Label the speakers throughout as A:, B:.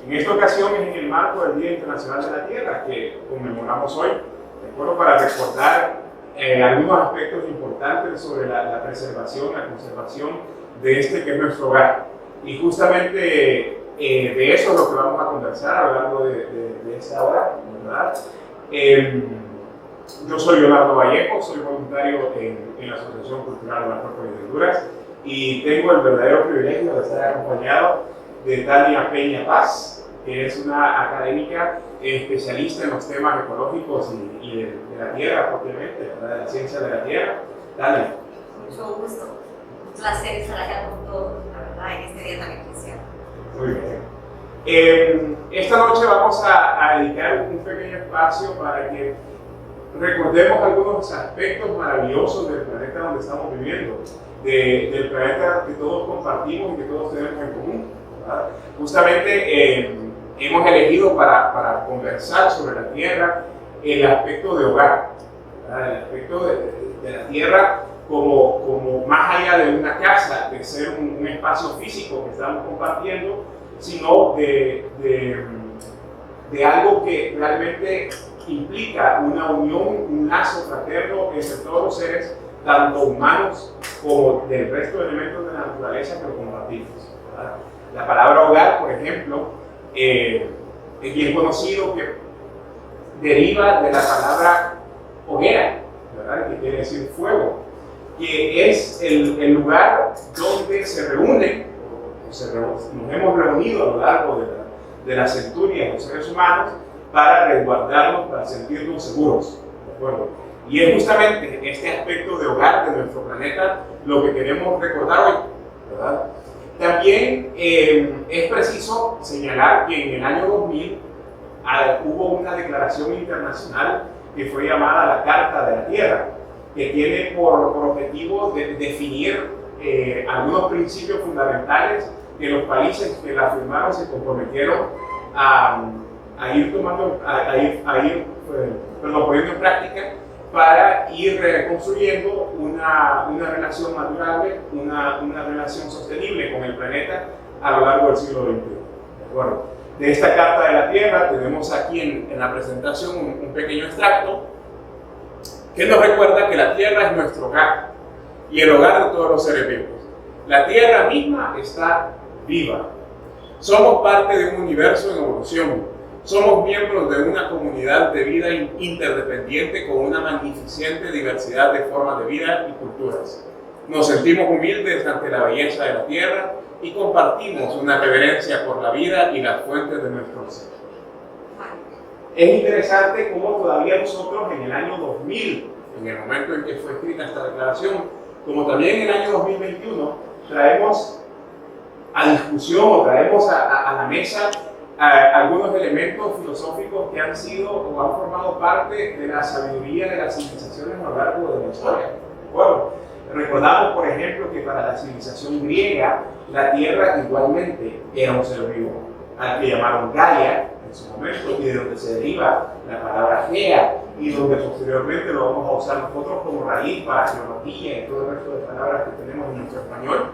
A: En esta ocasión es en el marco del Día Internacional de la Tierra que conmemoramos hoy, de acuerdo, para recordar algunos aspectos importantes sobre la preservación, la conservación de este que es nuestro hogar. Y justamente de eso es lo que vamos a conversar a lo largo de esta hora, ¿verdad? Yo soy Leonardo Vallejo, soy voluntario en la Asociación Cultural de las Cuerpos y Verduras y tengo el verdadero privilegio de estar acompañado de Tania Peña Paz, que es una académica especialista en los temas ecológicos y de la tierra propiamente, ¿verdad? De la ciencia de la tierra. Tania.
B: Mucho gusto, un placer estar acá con todos, la verdad, en este día tan especial.
A: Muy bien. Esta noche vamos a dedicar un pequeño espacio para que recordemos algunos aspectos maravillosos del planeta donde estamos viviendo, del planeta que todos compartimos y que todos tenemos en común, ¿verdad? Justamente hemos elegido para conversar sobre la Tierra el aspecto de hogar, ¿verdad? El aspecto de la Tierra como más allá de una casa, de ser un espacio físico que estamos compartiendo, sino de algo que realmente implica una unión, un lazo fraterno entre todos los seres, tanto humanos como del resto de elementos de la naturaleza que lo compartimos, ¿verdad? La palabra hogar, por ejemplo, es bien conocido que deriva de la palabra hoguera, ¿verdad? Que quiere decir fuego, que es el lugar donde se reúnen, nos hemos reunido a lo largo de las centurias los seres humanos para resguardarnos, para sentirnos seguros, ¿de acuerdo? Y es justamente este aspecto de hogar de nuestro planeta lo que queremos recordar hoy, ¿verdad? También es preciso señalar que en el año 2000 hubo una declaración internacional que fue llamada la Carta de la Tierra, que tiene por objetivo definir algunos principios fundamentales que los países que la firmaron se comprometieron a ir poniendo en práctica para ir reconstruyendo una relación madurable, una relación sostenible con el planeta a lo largo del siglo XXI. ¿De acuerdo? De esta Carta de la Tierra tenemos aquí en la presentación un pequeño extracto que nos recuerda que la Tierra es nuestro hogar y el hogar de todos los seres vivos. La Tierra misma está viva. Somos parte de un universo en evolución. Somos miembros de una comunidad de vida interdependiente con una magnificente diversidad de formas de vida y culturas. Nos sentimos humildes ante la belleza de la Tierra y compartimos una reverencia por la vida y las fuentes de nuestro ser. Es interesante cómo todavía nosotros en el año 2000, en el momento en que fue escrita esta declaración, como también en el año 2021, traemos a discusión o traemos a la mesa algunos elementos filosóficos que han sido o han formado parte de la sabiduría de las civilizaciones a lo largo de la historia. Bueno, recordamos, por ejemplo, que para la civilización griega, la Tierra igualmente era un ser vivo, al que llamaron Gaia en su momento, y de donde se deriva la palabra Gea, y donde posteriormente lo vamos a usar nosotros como raíz para geología y todo el resto de palabras que tenemos en nuestro español.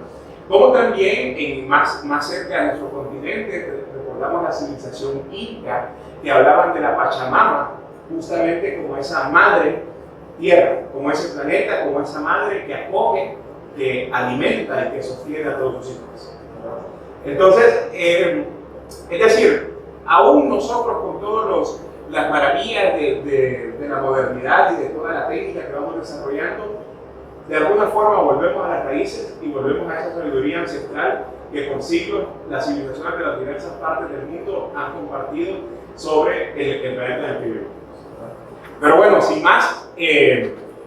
A: Como también más cerca de nuestro continente, recordamos la civilización inca, que hablaban de la Pachamama, justamente como esa madre tierra, como ese planeta, como esa madre que acoge, que alimenta y que sostiene a todos sus hijos. Entonces, es decir, aún nosotros con todas las maravillas de la modernidad y de toda la técnica que vamos desarrollando, de alguna forma volvemos a las raíces y volvemos a esa sabiduría ancestral que por siglos las civilizaciones de las diversas partes del mundo han compartido sobre el planeta en el que vivimos. Pero bueno, sin más,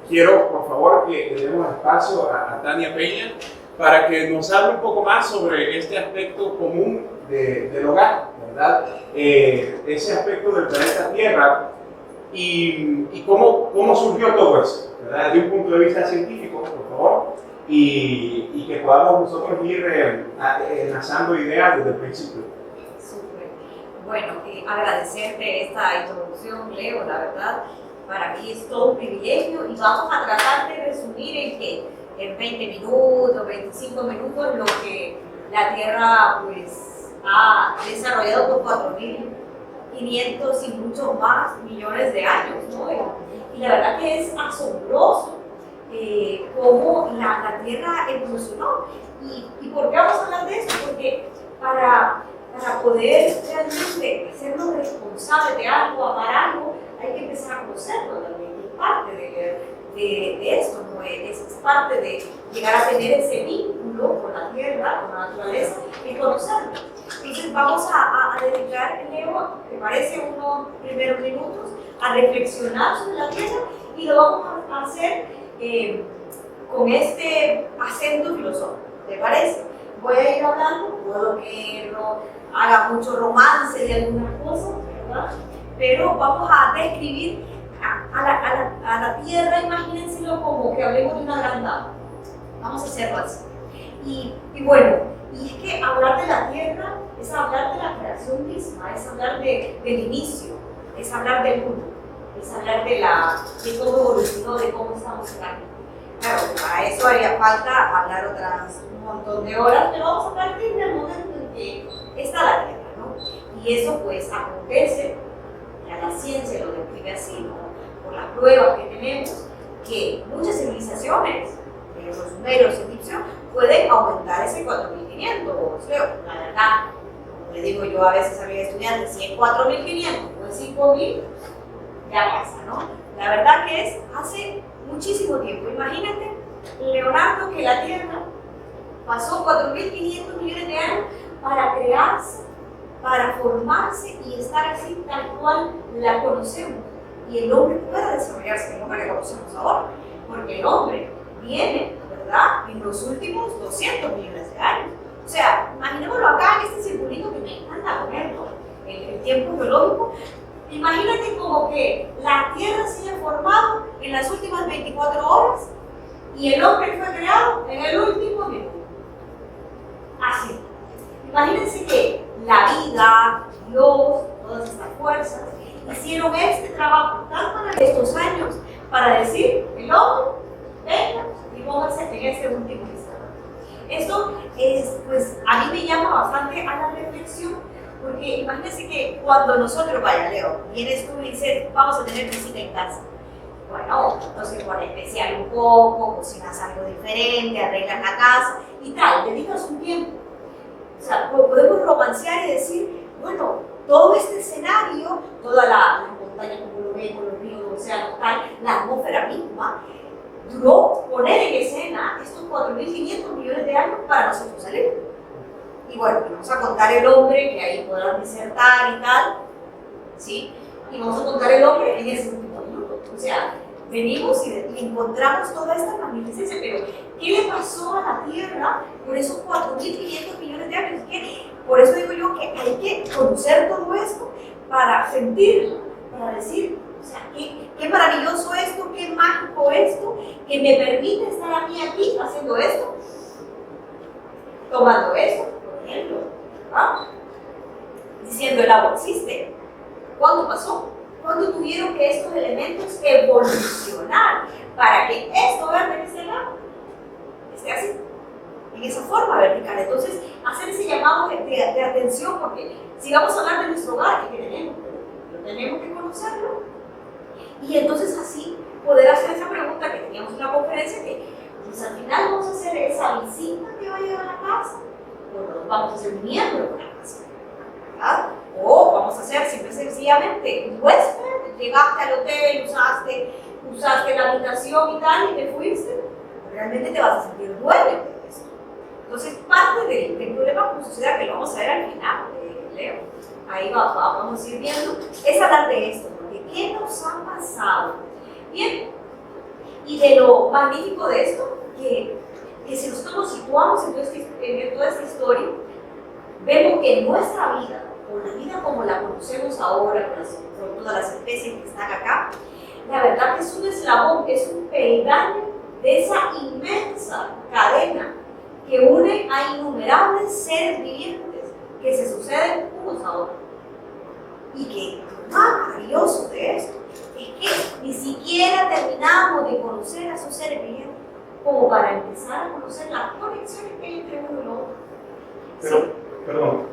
A: quiero por favor que le demos espacio a Tania Peña para que nos hable un poco más sobre este aspecto común del hogar, ¿verdad? Ese aspecto del planeta Tierra y cómo surgió todo eso, ¿verdad? Desde un punto de vista científico, por favor, y que podamos nosotros ir enlazando ideas desde el principio.
B: Súper. Bueno, agradecerte esta introducción, Leo, la verdad, para mí es todo un privilegio y vamos a tratar de resumir en 20 minutos, 25 minutos, lo que la Tierra pues ha desarrollado por 4.500 y muchos más millones de años, ¿no? Y la verdad que es asombroso cómo la Tierra evolucionó. ¿Y por qué vamos a hablar de esto? Porque para poder realmente hacernos responsables de algo, amar algo, hay que empezar a conocerlo también. Es parte de esto, ¿no? Es parte de llegar a tener ese vínculo con la Tierra, con la naturaleza, y conocerlo. Entonces vamos a dedicar, Leo, me parece, unos primeros minutos a reflexionar sobre la Tierra, y lo vamos a hacer con este acento filosófico, ¿te parece? Voy a ir hablando, puedo que no haga mucho romance de algunas cosas, ¿verdad? Pero vamos a describir a la Tierra, imagínenselo como que hablemos de una gran dama. Vamos a hacerlo así. Y bueno, y es que hablar de la Tierra es hablar de la creación misma, es hablar del inicio, es hablar del mundo, es hablar de cómo evolucionó, de cómo estamos aquí. Claro, para eso haría falta hablar un montón de horas, pero vamos a partir del momento en que está la Tierra, ¿no? Y eso pues acontece, ya la ciencia lo describe así, ¿no? Por las pruebas que tenemos, que muchas civilizaciones, los sumerios, egipcios, pueden aumentar ese 4.500, la verdad, como le digo yo a veces a mis estudiantes, si es 4.500 o es 5.000, ya pasa, ¿no? La verdad que es hace muchísimo tiempo. Imagínate, Leonardo, que la Tierra pasó 4.500 millones de años para crearse, para formarse y estar así tal cual la conocemos. Y el hombre pueda desarrollarse, el hombre que conocemos ahora, porque el hombre viene, ¿verdad?, en los últimos 200 millones de años. O sea, imaginémoslo acá en este circulito que me encanta ponerlo, el tiempo geológico. Imagínate como que la Tierra se haya formado en las últimas 24 horas y el hombre fue creado en el último minuto. Así. Imagínense que la vida, Dios, todas estas fuerzas hicieron este trabajo tan maravilloso estos años para decir, el hombre, venga y póngase en este último instante. Esto es, pues, a mí me llama bastante a la reflexión, porque imagínense que cuando nosotros, vaya Leo, vienes tú y dices, vamos a tener visita en casa. Bueno, entonces por especial un poco, cocinas algo diferente, arreglas la casa y tal, dedicas un tiempo. O sea, podemos romancear y decir, bueno, todo este escenario, toda la montaña como lo vemos, los ríos, los océanos, tal, la atmósfera misma, duró poner en escena estos 4.500 millones de años para nosotros salir. Y bueno, vamos a contar el hombre, que ahí podrán disertar y tal, ¿sí? Y vamos a contar el hombre en ese último minuto. O sea, venimos y encontramos toda esta magnificencia, pero ¿qué le pasó a la Tierra por esos 4.500 millones de años? Por eso digo yo que hay que conocer todo esto para sentirlo, para decir, o sea, qué maravilloso esto, qué mágico esto, que me permite estar a mí aquí haciendo esto, tomando esto, por ejemplo, ¿verdad? Diciendo el agua existe. ¿Cuándo pasó? ¿Cuándo tuvieron que estos elementos evolucionar para que esto verde en este lado esté así, en esa forma vertical? Entonces, hacer ese llamado de atención, porque si vamos a hablar de nuestro hogar, que tenemos que conocerlo, y entonces así poder hacer esa pregunta que teníamos en la conferencia, que pues al final vamos a hacer esa visita que va a llegar a la casa, o nos vamos a hacer miembro de la casa, ¿verdad? O vamos a hacer simple y sencillamente un huésped, llegaste al hotel, usaste la habitación y tal, y te fuiste, realmente te vas a sentir dueño de esto. Entonces, parte del problema como sociedad, que lo vamos a ver al final, Leo, ahí vamos a ir viendo, es hablar de esto, porque ¿qué nos ha pasado? Bien, y de lo magnífico de esto, que si nosotros nos situamos en toda esta historia, vemos que nuestra vida, o la vida como la conocemos ahora, con todas las especies que están acá, la verdad que es un eslabón, es un peldaño de esa inmensa cadena que une a innumerables seres vivientes que se suceden unos a otros. Y que lo más maravilloso de esto es que ni siquiera terminamos de conocer a esos seres vivientes como para empezar a conocer las conexiones que hay entre uno y el otro.
A: Pero,
B: ¿sí?
A: perdón,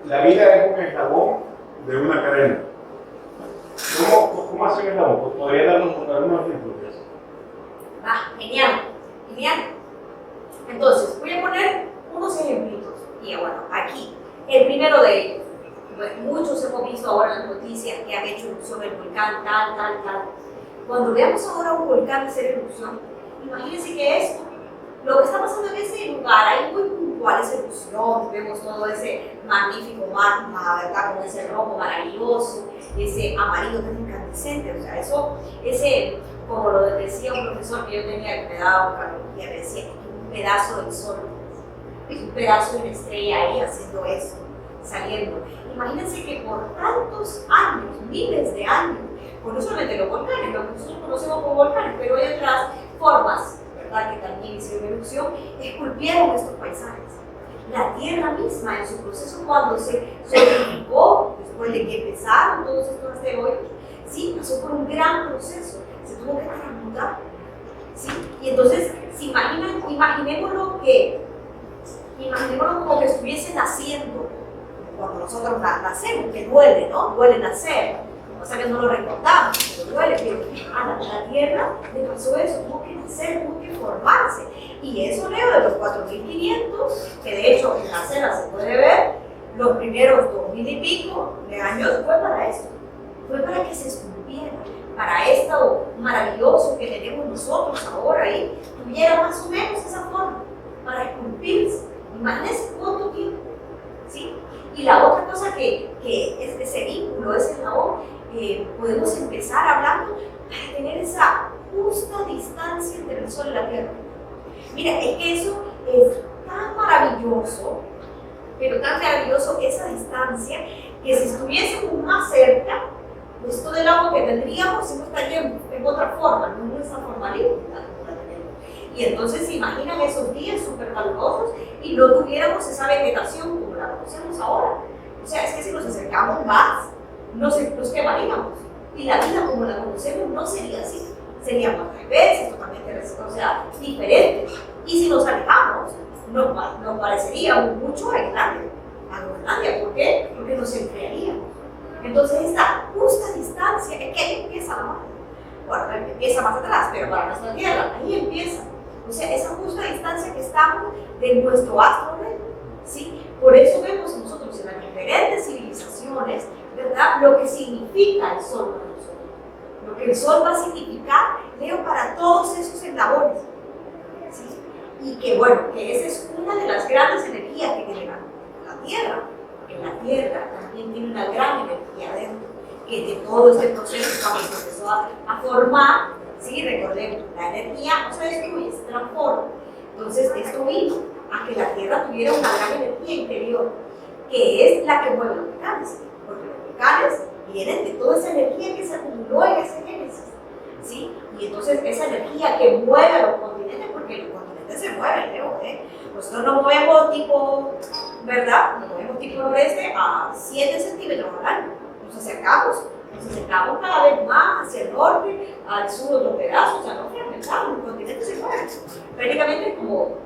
A: La vida es un eslabón de una cadena. ¿Cómo hace un eslabón? ¿Podría darnos algunos ejemplos de eso?
B: Genial, genial. Entonces, voy a poner unos ejemplitos. Y bueno, aquí, el primero de ellos. Bueno, muchos hemos visto ahora en las noticias que han hecho erupción del volcán, tal. Cuando veamos ahora un volcán hacer erupción, imagínense que esto, lo que está pasando en ese lugar, hay muy puntual esa erupción, vemos todo ese magnífico magma, ¿verdad? Con ese rojo maravilloso, ese amarillo tan incandescente, o sea, eso, ese, como lo decía un profesor que yo tenía que me daba cardiología, me decía, un pedazo del sol, es un pedazo de una estrella ahí haciendo eso, saliendo. Imagínense que por tantos años, miles de años, pues no solamente los volcanes, lo que nosotros conocemos como volcanes, pero hay otras formas, ¿verdad?, que también hicieron erupción, esculpieron estos paisajes. La Tierra misma, en su proceso cuando se solidificó, después de que empezaron todos estos asteroides, sí, pasó por un gran proceso, se tuvo que transmutar, ¿sí? Y entonces, si imaginémoslo como que estuviese naciendo, cuando nosotros nacemos, que duele, ¿no? Duele nacer, o sea que no lo recordamos, pero duele, pero a la Tierra le pasó eso, tuvo que nacer, tuvo que formarse, y eso leo de los 4.500, que de hecho en la cena se puede ver, los primeros 2.000 y pico de años fue para eso, fue para que se esculpiera, para esto maravilloso que tenemos nosotros ahora ahí, tuviera más o menos esa forma, para esculpirse. Imagínense cuánto tiempo, ¿sí? Y la otra cosa que es ese vínculo, ese eslabón, podemos empezar hablando para tener esa justa distancia entre el Sol y la Tierra. Mira, es que eso es tan maravilloso, pero tan maravilloso esa distancia, que si estuviésemos más cerca, pues todo el agua que tendríamos no estaría en otra forma, no en esa forma líquida como la tenemos. Y entonces se imaginan esos días súper calurosos y no tuviéramos esa vegetación como la conocemos ahora. O sea, es que si nos acercamos más, nos quemaríamos. Y la vida como la conocemos no sería así. Sería más revés, totalmente, o sea, diferente. Y si nos alejamos, nos parecería mucho a Groenlandia. ¿Por qué? Porque nos enfriaríamos. Entonces, esta justa distancia, es que ahí empieza la mar. Bueno, empieza más atrás, pero para nuestra Tierra, ahí empieza. O sea, esa justa distancia que estamos de nuestro astro rey, ¿sí? Por eso vemos nosotros en las diferentes civilizaciones, ¿verdad?, lo que significa el Sol para nosotros. Lo que el Sol va a significar, leo, para todos esos eslabones, ¿sí? Y que, bueno, que esa es una de las grandes energías que tiene la Tierra. Porque la Tierra también tiene una gran energía dentro, que de todo este proceso cuando se empezó a formar, ¿sí? Recordemos, la energía no se destruye, se transforma. Entonces, esto vino a que la Tierra tuviera una gran energía interior, que es la que mueve los volcanes, porque los volcanes vienen de toda esa energía que se acumuló en ese génesis, ¿sí? Y entonces esa energía que mueve a los continentes, porque los continentes se mueven, Leo, nosotros nos movemos tipo, ¿verdad? Nos movemos tipo noreste a 7 centímetros al año, nos acercamos cada vez más hacia el norte, al sur otro pedazo, o sea, no fragmentamos, los continentes se mueven, prácticamente como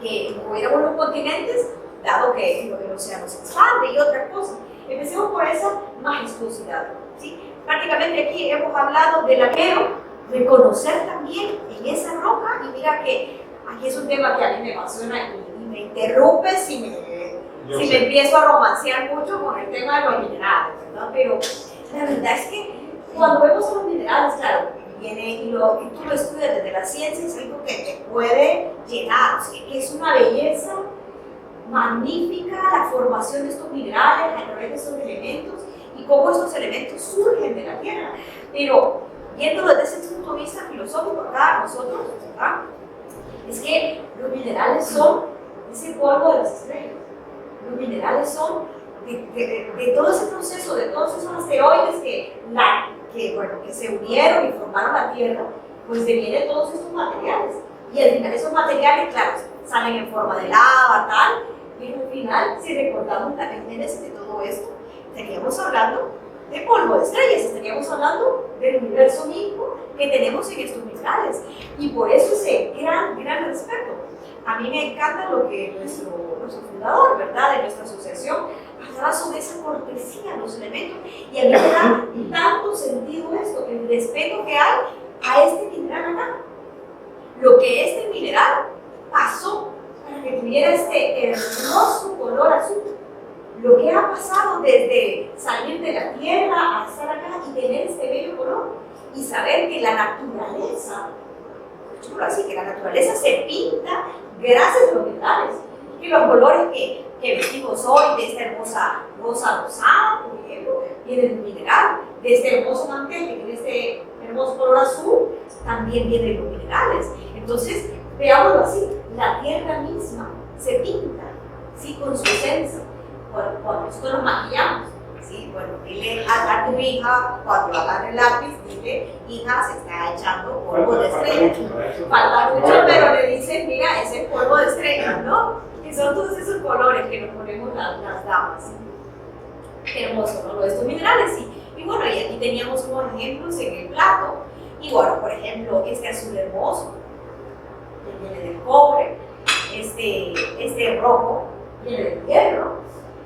B: que moviéramos los continentes, dado que el océano se expande y otras cosas. Empecemos por esa majestuosidad, ¿sí? Prácticamente aquí hemos hablado del aqueo, reconocer también en esa roca, y mira que aquí es un tema que a mí me apasiona y me interrumpe si me empiezo a romancear mucho con el tema de los minerales, ¿verdad? Pero la verdad es que cuando vemos a los minerales, claro, viene y tú lo estudias desde la ciencia, es algo que te puede llenar, ¿sí? Que es una belleza magnífica la formación de estos minerales a través de estos elementos y cómo estos elementos surgen de la Tierra. Pero viéndolo desde ese punto de vista filosófico acá nosotros, ¿verdad?, es que los minerales son ese polvo de las estrellas. Los minerales son de todo ese proceso, de todos esos asteroides que se unieron y formaron la Tierra, pues devienen todos estos materiales. Y al final esos materiales, claro, salen en forma de lava, tal, y al final, si recordamos la génesis de todo esto, estaríamos hablando de polvo de estrellas, estaríamos hablando del universo mismo que tenemos en estos minerales. Y por eso ese gran respeto. A mí me encanta lo que nuestro fundador, ¿verdad?, respeto que hay a este mineral acá. Lo que este mineral pasó para que tuviera este hermoso color azul. Lo que ha pasado desde salir de la tierra a estar acá y tener este bello color y saber que la naturaleza, así que la naturaleza se pinta gracias a los minerales, que los colores que vestimos hoy, de esta hermosa rosa rosada, por ejemplo, viene del mineral, de este hermoso mantel que tiene este hermoso color azul, también vienen los minerales. Entonces, veámoslo así, la tierra misma se pinta, ¿sí? Con su esencia. Cuando nosotros nos maquillamos, ¿sí? Bueno, dile a tu hija, cuando agarre el lápiz, dile, hija, se está echando polvo de estrella. Falta mucho, pero le dices, mira, ese es polvo de estrella, ¿no? Que son todos esos colores que nos ponemos las damas. ¿Sí? Qué hermoso, ¿no? Estos minerales, sí. Y bueno, y aquí teníamos unos ejemplos en el plato. Y bueno, por ejemplo, este azul hermoso, que viene del cobre, este rojo viene del hierro,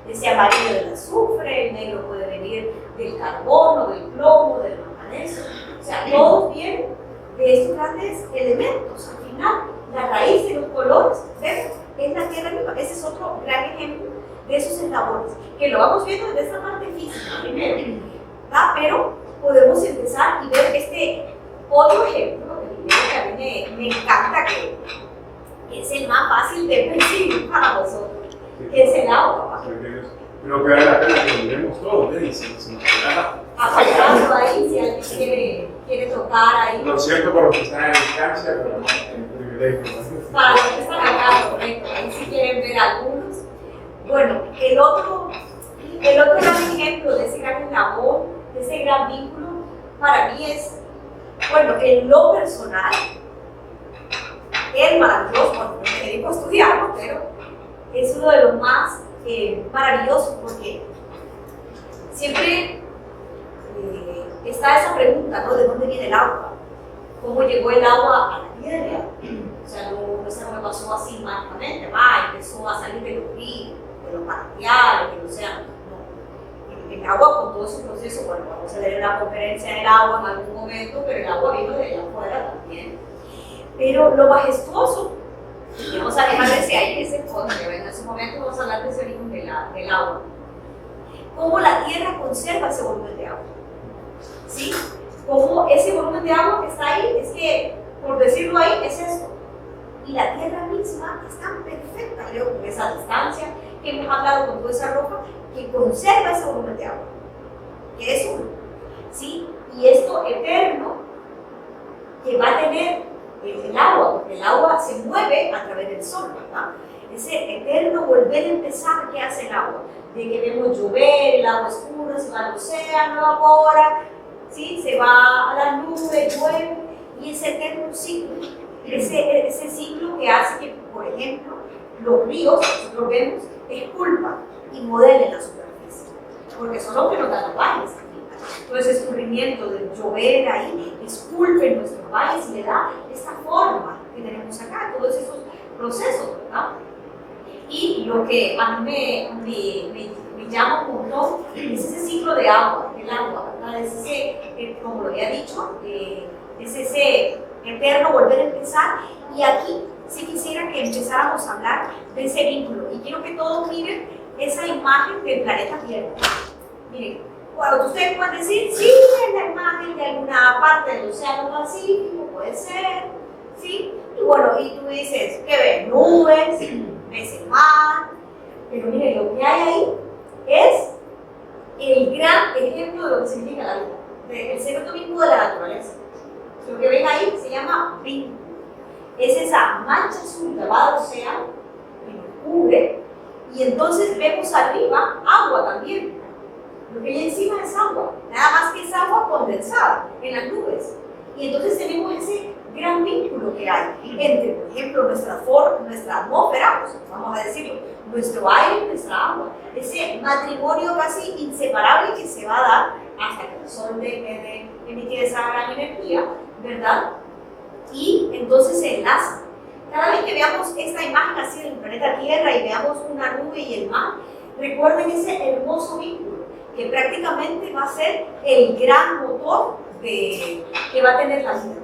B: ese amarillo del azufre, el negro puede venir del carbono, del plomo, del manganeso. O sea, todos vienen de estos grandes elementos. Al final, la raíz de los colores, ¿ves? Es la tierra misma. Ese es otro gran ejemplo de esos eslabones, que lo vamos viendo desde esta parte física primero, ¿verdad? Pero podemos empezar y ver este otro ejemplo, que a mí me encanta, que es el más fácil de percibir para nosotros, que es el agua.
A: Pero que vale la pena que lo miremos todos, Denis, si nos queda
B: apoyando ahí, si alguien quiere tocar ahí.
A: Lo siento por los que están en distancia, pero es un privilegio.
B: Para los que están acá, correcto, ahí si quieren ver algunos. Bueno, el otro gran ejemplo de ese gran eslabón, de ese gran vínculo, para mí es, bueno, en lo personal, es maravilloso, bueno, me dedico a estudiarlo, pero es uno de los más maravillosos, porque siempre está esa pregunta, ¿no? ¿De dónde viene el agua? ¿Cómo llegó el agua a la tierra? O sea, no se me pasó así mágicamente, empezó a salir de los ríos, de los manantiales, del océano. No. El agua, con todo su proceso, bueno, vamos a tener una conferencia del agua en algún momento, pero el agua vino de allá afuera también. Pero lo majestuoso, y vamos a dejar ese ahí, ese fondo, que en ese momento vamos a hablar de ese origen del agua. Cómo la tierra conserva ese volumen de agua. ¿Sí? Cómo ese volumen de agua que está ahí, es que, por decirlo ahí, es esto. Y la tierra misma es tan perfecta, creo, con esa distancia que hemos hablado con toda esa roca, que conserva ese volumen de agua, que es uno. ¿Sí? Y esto eterno que va a tener el agua, porque el agua se mueve a través del sol, ¿verdad? Ese eterno volver a empezar, ¿qué hace el agua? De que vemos llover, el agua escurre, se va al océano, evapora, ¿sí? Se va a las nubes, llueve, y ese eterno ciclo, ese ciclo que hace que, por ejemplo, los ríos, nosotros vemos, esculpan y modelen la superficie, porque son los que nos dan los valles. Entonces, ese escurrimiento del llover ahí esculpe nuestros valles y le da esta forma que tenemos acá, todos esos procesos, ¿verdad? Y lo que a mí me llama un montón es ese ciclo de agua, del agua, ¿verdad? Es ese, como lo había dicho, es ese eterno volver a empezar. Y aquí sí quisiera que empezáramos a hablar de ese vínculo. Y quiero que todos miren esa imagen del planeta Tierra. Miren. Cuando ustedes pueden decir, sí, es la imagen de alguna parte del océano Pacífico, puede ser, ¿sí? Y bueno, y tú dices, ¿qué ves? Nubes, ves el mar, pero miren, lo que hay ahí es el gran ejemplo de lo que significa la vida, el secreto mismo de la naturaleza. Lo que ven ahí se llama vínculo. Es esa mancha azul llamada océano que nos cubre, y entonces vemos arriba agua también. Lo que hay encima es agua, nada más que es agua condensada en las nubes. Y entonces tenemos ese gran vínculo que hay entre, por ejemplo, nuestra atmósfera, pues, vamos a decirlo, nuestro aire y nuestra agua. Ese matrimonio casi inseparable que se va a dar hasta que el sol deje de emitir esa gran energía, ¿verdad? Y entonces se enlaza. Cada vez que veamos esta imagen así del planeta Tierra y veamos una nube y el mar, recuerden ese hermoso vínculo que prácticamente va a ser el gran motor que va a tener la vida.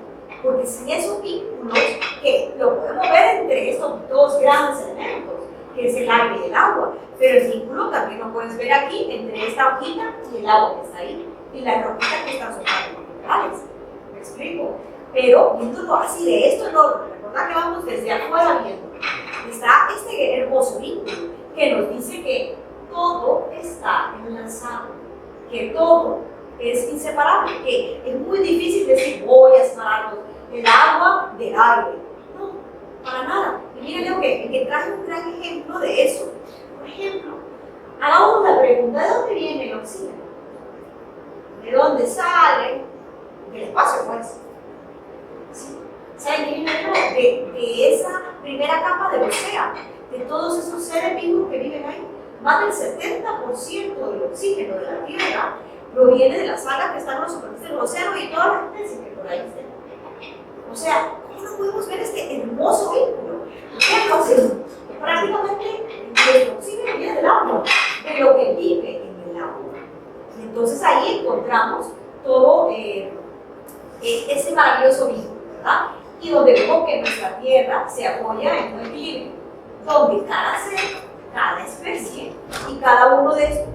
B: Porque sin esos vínculos, que lo podemos ver entre estos dos grandes elementos, que es el aire y el agua, pero el vínculo también lo puedes ver aquí entre esta hojita y el agua que está ahí, y las roquitas que están sobre los minerales. ¿Me explico? Pero viéndolo así de esto enorme, recuerda que vamos desde afuera viendo, está este hermoso vínculo que nos dice que todo está enlazado, que todo es inseparable, que es muy difícil decir voy a separar el agua del aire. No, para nada. Y miren lo que traje un gran ejemplo de eso. Por ejemplo, hagamos la pregunta: ¿de dónde viene el oxígeno? ¿De dónde sale? Del espacio, pues. ¿Sí? ¿Saben qué viene de esa primera capa del océano? De todos esos seres vivos que viven ahí. Más del 70% del oxígeno de la Tierra proviene de las algas que están en la superficie del océano y todas las especies que por ahí están. O sea, ¿cómo no podemos ver este hermoso vínculo? ¿Qué así? Prácticamente el oxígeno viene del agua, de lo que vive en el agua. Y entonces ahí encontramos todo ese maravilloso vínculo, ¿verdad? Y donde vemos que nuestra Tierra se apoya en un equilibrio, donde cada ser, cada especie y cada uno de estos,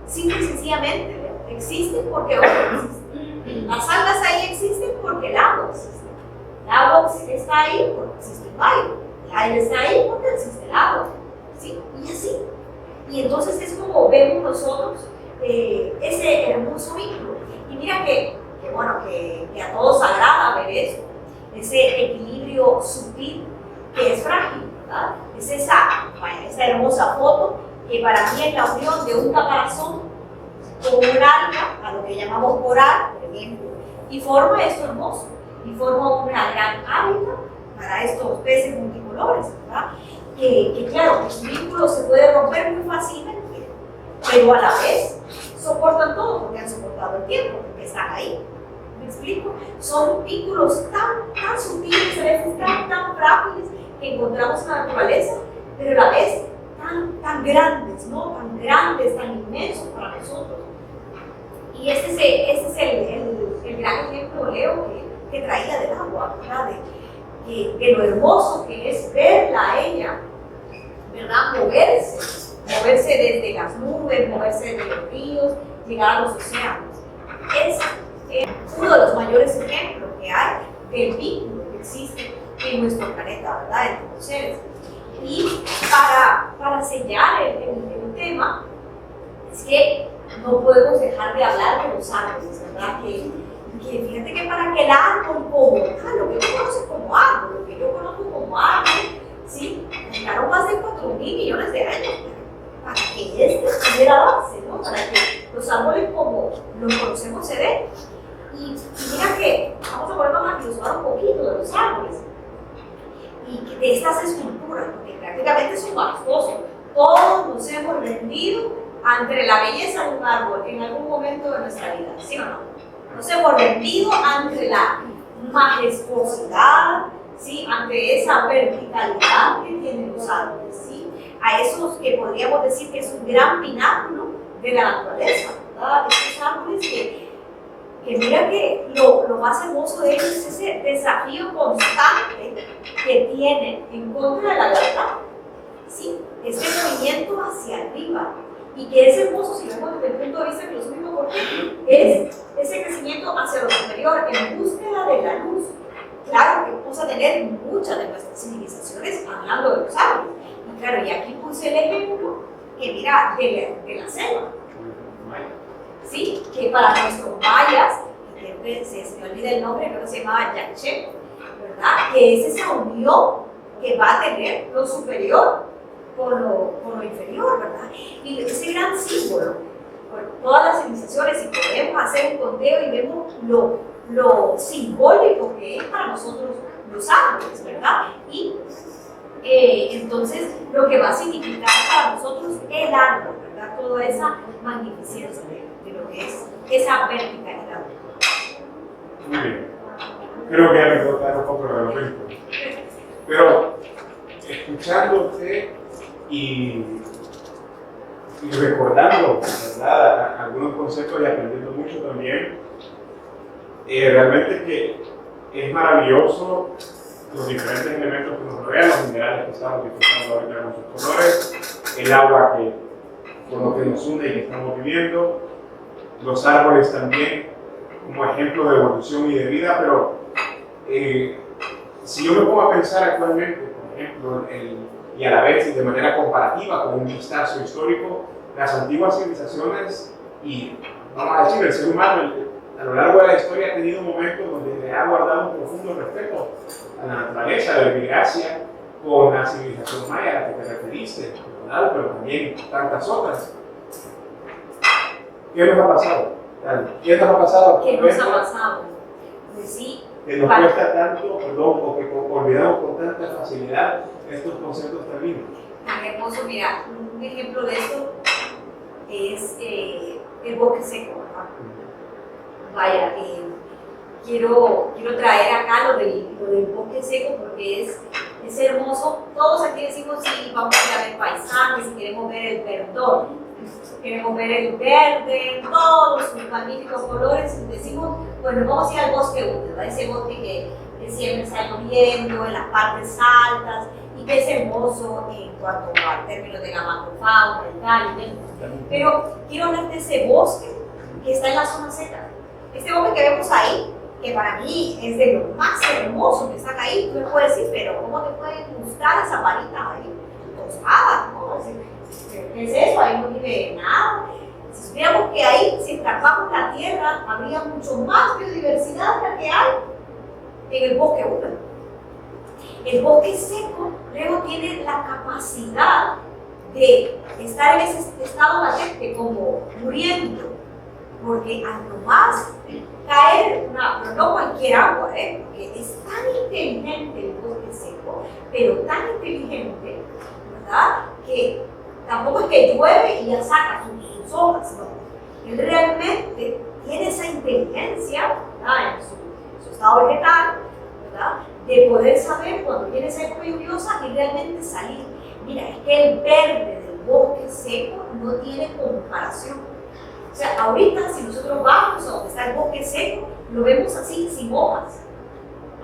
B: simple y sencillamente, existen porque otros existen. Las algas ahí existen porque el agua existe. El agua está ahí porque existe el aire. El aire está ahí porque existe el agua. ¿Sí? Y así. Y entonces es como vemos nosotros ese hermoso vínculo. Y mira que a todos agrada ver eso. Ese equilibrio sutil que es frágil, ¿verdad? Es esa hermosa foto que para mí es la unión de un caparazón con un alga, a lo que llamamos coral, por ejemplo, y forma esto hermoso, y forma una gran hábitat para estos peces multicolores, ¿verdad? Que claro, los vínculos se pueden romper muy fácilmente, pero a la vez soportan todo porque han soportado el tiempo, porque están ahí. ¿Me explico? Son vínculos tan sutiles, a veces tan frágiles que encontramos en la naturaleza, pero a la vez tan grandes, ¿no? Tan grandes, tan inmensos para nosotros. Y este es el gran ejemplo, Leo, que traía del agua, ¿verdad? De lo hermoso que es verla a ella, ¿verdad? Moverse desde las nubes, moverse desde los ríos, llegar a los océanos. Es uno de los mayores ejemplos que hay del vínculo que existe en nuestro planeta, ¿verdad? Entre los seres. Y para sellar el tema, es que no podemos dejar de hablar de los árboles, ¿verdad? Que fíjate que para que el árbol como lo que yo conozco como árbol, lo que yo conozco como árbol, ¿sí? Pasaron más de 4.000 millones de años para que pudiera darse, ¿no? Para que los árboles como los conocemos se den. Y mira que vamos a ponernos a filosofar un poquito de los árboles y de estas esculturas, porque prácticamente son majestuosos. Todos nos hemos rendido ante la belleza de un árbol en algún momento de nuestra vida, ¿sí o no? Nos hemos rendido ante la majestuosidad, ¿sí? Ante esa verticalidad que tienen los árboles, ¿sí? A esos que podríamos decir que es un gran pináculo de la naturaleza, ¿verdad? Estos árboles que mira que lo más hermoso de ellos es ese desafío constante que tienen en contra de la gravedad, ¿sí? Ese movimiento hacia arriba, y que es hermoso si vemos desde el punto de vista filosófico, porque es ese crecimiento hacia lo superior en búsqueda de la luz. Claro que vamos a tener muchas de nuestras civilizaciones hablando de los árboles, y claro, y aquí puse el ejemplo que mira de la selva, ¿sí? Que para nuestros mayas, creo que se me olvida el nombre, creo que se llamaba Yaché, ¿verdad? Que es esa unión que va a tener lo superior con lo inferior, ¿verdad? Y ese gran símbolo, por todas las civilizaciones, y podemos hacer un conteo y vemos lo simbólico que es para nosotros los árboles, ¿verdad? Y entonces lo que va a significar para nosotros el árbol, ¿verdad? Toda esa magnificencia de lo que es esa verticalidad.
A: Muy bien. Creo que ya me contaron un poco de los vínculos. Pero escuchándote y recordando, ¿verdad? Algunos conceptos y aprendiendo mucho también, Realmente que es maravilloso los diferentes elementos que nos rodean, los minerales que estamos disfrutando ahorita con sus colores, el agua con lo que nos une y que estamos viviendo, los árboles también como ejemplo de evolución y de vida, pero si yo me pongo a pensar actualmente, por ejemplo, y a la vez y de manera comparativa con un vistazo histórico, las antiguas civilizaciones y, vamos a decir, el ser humano a lo largo de la historia ha tenido momentos donde le ha guardado un profundo respeto a la naturaleza, a la epigracia, con la civilización maya a la que te referiste, ¿verdad? Pero también tantas otras. ¿Qué nos ha pasado? ¿Qué nos ha pasado?
B: ¿Qué nos ha pasado? Pues sí.
A: Que nos cuesta tanto, perdón, o que olvidamos con tanta facilidad estos conceptos tan lindos.
B: Tan hermoso, mira, un ejemplo de esto es el bosque seco, ¿verdad? Vaya, quiero traer acá lo del bosque seco porque es hermoso. Todos aquí decimos, sí, vamos a ir a ver paisajes, queremos ver el verdor, queremos ver el verde, todos sus magníficos colores, y decimos, bueno, vamos a ir al bosque húmedo, a ese bosque que siempre está lloviendo, en las partes altas, y que es hermoso en cuanto al término de la macrofauna, el cálido. Pero quiero hablar de ese bosque que está en la zona seca. Este bosque que vemos ahí, que para mí es de los más hermosos que están ahí, tú me puedes decir, pero ¿cómo te puede gustar esa varita ahí? Tostada, ¿no? ¿Qué es eso? Ahí no vive nada. Si supiéramos que ahí, si escarbamos la tierra, habría mucho más biodiversidad de la que hay en el bosque húmedo. El bosque seco luego tiene la capacidad de estar en ese estado latente como muriendo, porque al nomás caer, pero no cualquier agua, porque es tan inteligente el bosque seco, pero tan inteligente, ¿verdad? Que tampoco es que llueve y ya saca sus hojas, no. Él realmente tiene esa inteligencia, ¿verdad? En su estado vegetal, ¿verdad? De poder saber cuando viene esa época lluviosa y realmente salir. Mira, es que el verde del bosque seco no tiene comparación. O sea, ahorita si nosotros vamos a donde está el bosque seco, lo vemos así, sin hojas.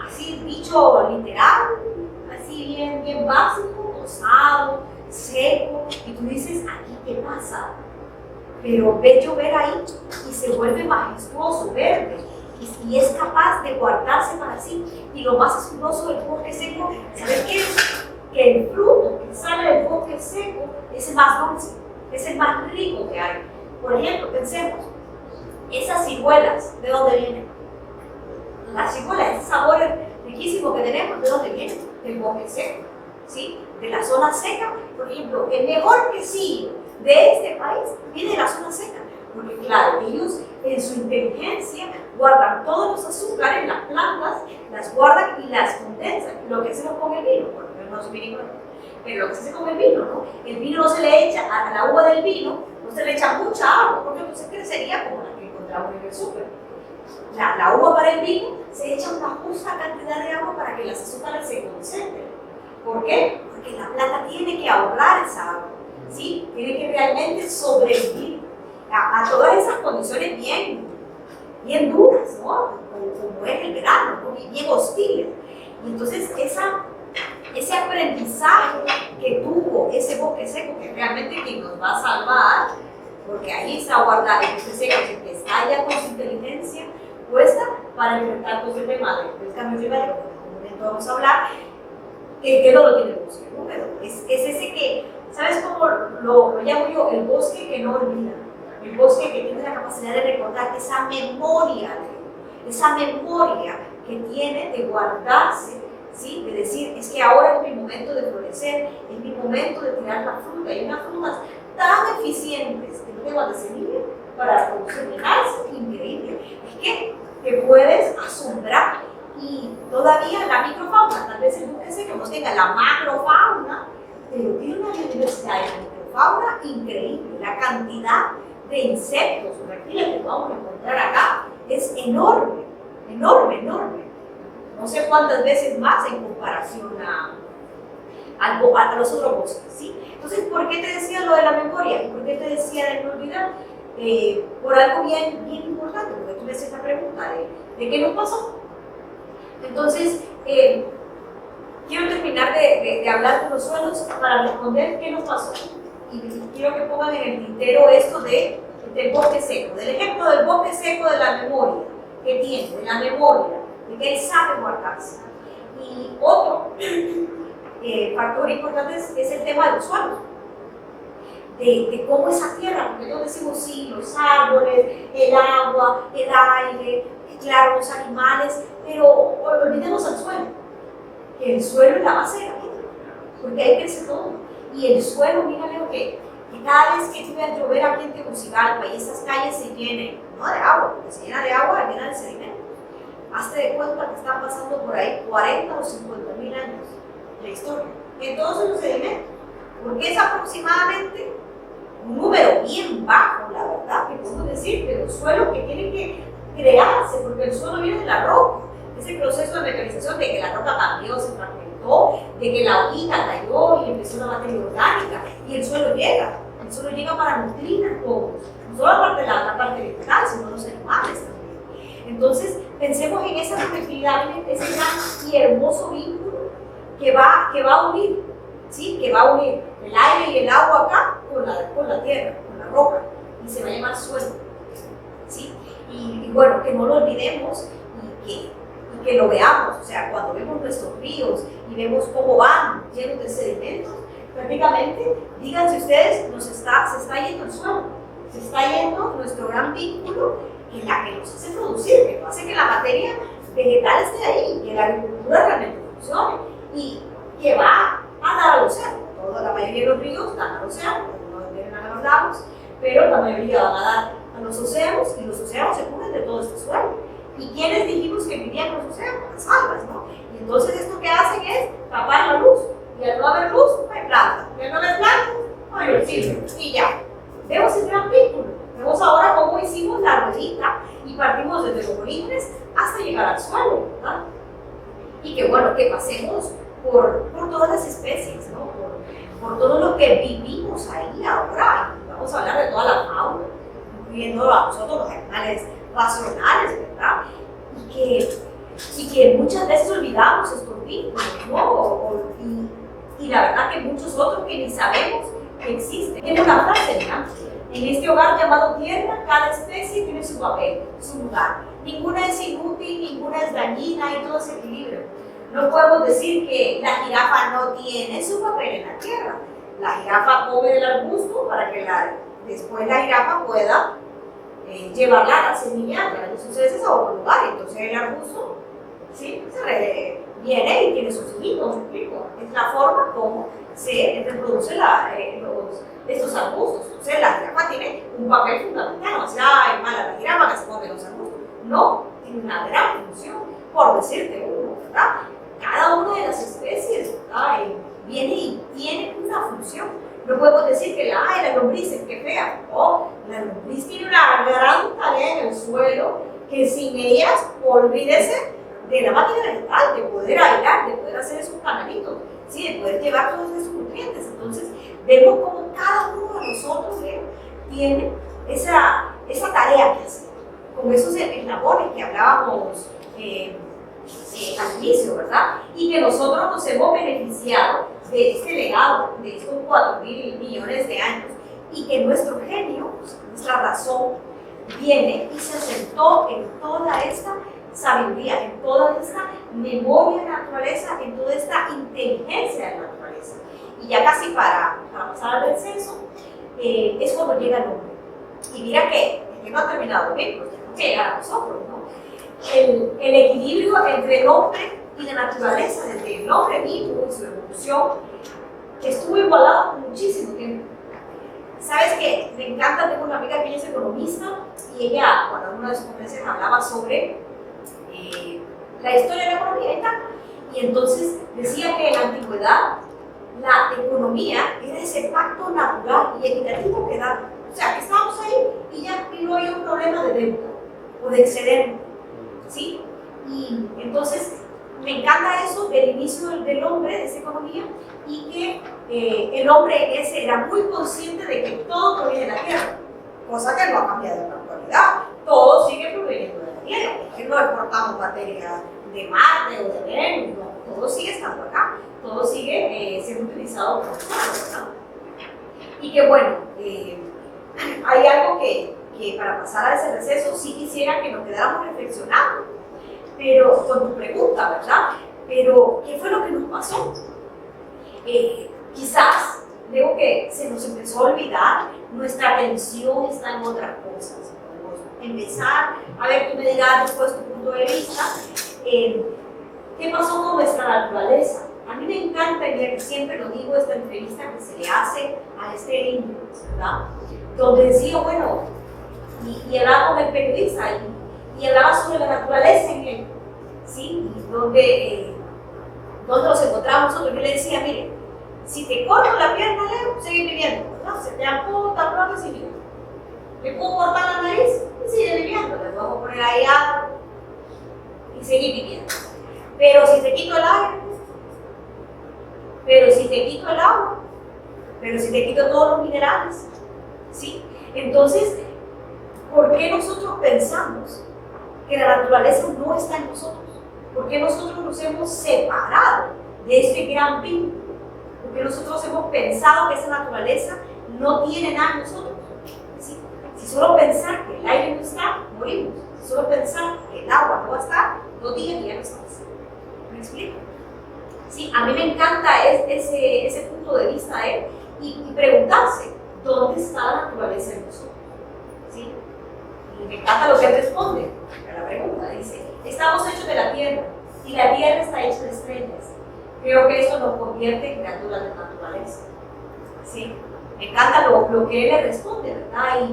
B: Así, dicho literal, así bien básico, rosado, seco. Y tú dices, ¿aquí qué pasa? Pero ve llover ahí y se vuelve majestuoso, verde. Y es capaz de guardarse para sí. Y lo más asombroso del bosque seco, ¿sabes qué es? Que el fruto que sale del bosque seco es el más dulce, es el más rico que hay. Por ejemplo, pensemos, esas ciruelas, ¿de dónde vienen? Las ciruelas, ese sabor riquísimo que tenemos, ¿de dónde vienen? Del bosque seco, ¿sí? De la zona seca. Por ejemplo, el mejor quesillo de este país viene de la zona seca. Porque claro, ellos en su inteligencia guardan todos los azúcares, las plantas, las guardan y las condensan. Lo que hacemos con el vino, porque no soy vinícola, pero lo que se hace con el vino, ¿no? El vino no se le echa a la uva del vino, no se le echa mucha agua, porque entonces crecería como la que encontramos en el súper. La uva para el vino se echa una justa cantidad de agua para que las azúcares se concentren. ¿Por qué? Porque la planta tiene que ahorrar esa agua, ¿sí? Tiene que realmente sobrevivir a todas esas condiciones bien duras, ¿no? Como es el verano, ¿no? Bien hostiles. Y entonces ese aprendizaje que tuvo ese bosque seco, que realmente quien nos va a salvar, porque ahí está guardado el bosque seco, que está ya con su inteligencia puesta para enfrentar todo ese tema del cambio climático, que en algún momento vamos a hablar, que no lo tiene el bosque húmedo. Es ese que, ¿sabes cómo lo llamo yo? El bosque que no olvida. El bosque que tiene la capacidad de recordar esa memoria que tiene de guardarse, ¿sí? De decir, es que ahora es mi momento de florecer, es mi momento de tirar la fruta. Hay unas frutas tan eficientes que no tengo de semilla para producir minerales, increíble. Es que te puedes asombrar y todavía la microfauna, tal vez el bosque seco no tenga la macrofauna, pero tiene una biodiversidad de microfauna increíble. La cantidad de insectos o reptiles que vamos a encontrar acá es enorme. No sé cuántas veces más en comparación a los otros bosques, ¿sí? Entonces, ¿por qué te decía lo de la memoria? ¿Y por qué te decía de no olvidar? por algo bien, bien importante, porque tú me haces la pregunta de qué nos pasó. Entonces, quiero terminar de hablar de los suelos para responder qué nos pasó. Y quiero que pongan en el tintero esto del bosque seco, del ejemplo del bosque seco de la memoria que tiene, de la memoria, de que él sabe guardarse. Y otro factor importante es el tema de los suelos, de cómo esa tierra, porque todos decimos sí, los árboles, el agua, el aire, claro, los animales, pero olvidemos al suelo, que el suelo es la base de la vida, porque ahí crece todo. Y el suelo, mírale lo que cada vez que llueve a llover aquí en Tegucigalpa y estas calles se llenen, no de agua, porque se llena de agua, llena de sedimento. Hazte de cuenta que están pasando por ahí 40 o 50 mil años de historia, en todos esos sedimentos, porque es aproximadamente un número bien bajo, la verdad, que podemos decir, de los suelos que tienen que crearse, porque el suelo viene de la roca, ese proceso de mecanización de que la roca cambió, se fragmentó, de que la hojita cayó y empezó la materia orgánica, y el suelo llega para nutrir a todos, no solo la parte vegetal, sino los animales también. Entonces, pensemos en esa conectividad, en ese gran y hermoso vínculo que va a unir, ¿sí? Que va a unir el aire y el agua acá con la tierra, con la roca, y se va a llamar suelo, ¿sí? Y bueno, que no lo olvidemos y que lo veamos, o sea, cuando vemos nuestros ríos y vemos cómo van llenos de sedimentos, prácticamente, díganse ustedes, se está yendo el suelo, se está yendo nuestro gran vínculo en la que nos hace producir, que hace que la materia vegetal esté ahí, que la agricultura realmente funcione y que va a dar al océano. La mayoría de los ríos dan al océano, no vienen a los lagos, pero la mayoría van a dar a los océanos y los océanos se cubren de todo este suelo. ¿Y quiénes dijimos que vivían en los océanos? Las algas, ¿no? Y entonces esto que hacen es tapar la luz. Y al no haber luz, no hay planta. Y al no haber planta, no hay oxígeno. Y ya. Vemos el gran vínculo. Vemos ahora cómo hicimos la ruedita y partimos desde los orígenes hasta llegar al suelo, ¿verdad? Y que bueno, que pasemos por todas las especies, ¿no? Por todo lo que vivimos ahí ahora. Y vamos a hablar de toda la fauna, incluyendo a nosotros los animales racionales, ¿verdad? Y que muchas veces olvidamos estos vínculos, ¿no? Y la verdad que muchos otros que ni sabemos que existen. Tiene una frase, ¿verdad? En este hogar llamado tierra, cada especie tiene su papel, su lugar. Ninguna es inútil, ninguna es dañina y todo es equilibrio. No podemos decir que la jirafa no tiene su papel en la tierra. La jirafa come del arbusto para que después la jirafa pueda llevarla a la semilla, a los sucesos a otro lugar. Entonces el arbusto, ¿sí? Viene y tiene sus hijitos, ¿me explico? Es la forma como se reproducen estos arbustos. Entonces la jirafa tiene un papel fundamental. No sea, ay, mala la jirafa que se come los arbustos. No, tiene una gran función, por decirte uno, ¿verdad? Cada una de las especies, ¿verdad? Viene y tiene una función. No podemos decir que la lombriz es que fea. No, la lombriz tiene una gran tarea en el suelo que sin ellas, olvídese de la máquina vegetal, de poder airar, de poder hacer esos canalitos, ¿sí? De poder llevar todos esos nutrientes. Entonces, vemos como cada uno de nosotros tiene esa tarea que hacer, con esos eslabones que hablábamos al inicio, ¿verdad? Y que nosotros nos hemos beneficiado de este legado, de estos 4.000 millones de años, y que nuestro genio, nuestra razón, viene y se sentó en toda esta sabiduría, en toda esta memoria de la naturaleza, en toda esta inteligencia de la naturaleza. Y ya casi para pasar al descenso, es cuando llega el hombre. Y mira que no ha terminado bien, pues tenemos que llegar a nosotros, ¿no? El equilibrio entre el hombre y la naturaleza, desde el hombre mismo y su evolución, estuvo igualado por muchísimo tiempo. ¿Sabes qué? Me encanta, tengo una amiga que ella es economista y ella, cuando en una de sus conferencias hablaba sobre la historia de la economía y tal, y entonces decía que en la antigüedad la economía era ese pacto natural y equitativo que da. O sea, que estábamos ahí y ya no había un problema de deuda o de excedente, ¿sí? Y entonces me encanta eso del inicio del hombre, de esa economía, y que el hombre ese era muy consciente de que todo proviene de la tierra, cosa que no ha cambiado en la actualidad. Todo sigue proveniendo de la Tierra, es que no exportamos materia de Marte o de Venus, no, todo sigue estando acá, todo sigue siendo utilizado por nosotros, ¿no? Y que bueno, hay algo que para pasar a ese receso sí quisiera que nos quedáramos reflexionando, pero con tu pregunta, ¿verdad? Pero, ¿qué fue lo que nos pasó? Quizás, digo que se nos empezó a olvidar, nuestra atención está en otras cosas. Podemos empezar, a ver, tú me dirás después tu punto de vista, ¿qué pasó con nuestra naturaleza? A mí me encanta, y siempre lo digo, esta entrevista que se le hace a este indio, ¿verdad? Donde decía, bueno, y hablaba con el periodista, y hablaba sobre la naturaleza en él, ¿sí? Y donde nos encontramos nosotros, yo le decía, mire, si te corto la pierna, Leo, sigue viviendo, ¿no? Se te amputa, pronto, sigue viviendo. Le puedo cortar la nariz y sigue viviendo, le vamos a poner ahí agua y seguir viviendo. Pero si te quito el aire, pero si te quito el agua, pero si te quito todos los minerales, ¿sí? Entonces, ¿por qué nosotros pensamos que la naturaleza no está en nosotros? ¿Por qué nosotros nos hemos separado de este gran vínculo? ¿Por qué nosotros hemos pensado que esa naturaleza no tiene nada en nosotros? ¿Sí? Si solo pensar que el aire no está, morimos. Si solo pensar que el agua no va a estar, 2 días y ya no estás. ¿Me explico? Sí, a mí me encanta ese punto de vista y preguntarse, ¿dónde está la naturaleza en nosotros? ¿Sí? Y me encanta lo que él responde a la pregunta. Dice, estamos hechos de la tierra y la tierra está hecha de estrellas. Creo que eso nos convierte en criaturas de naturaleza. ¿Sí? Me encanta lo que él le responde, ¿verdad?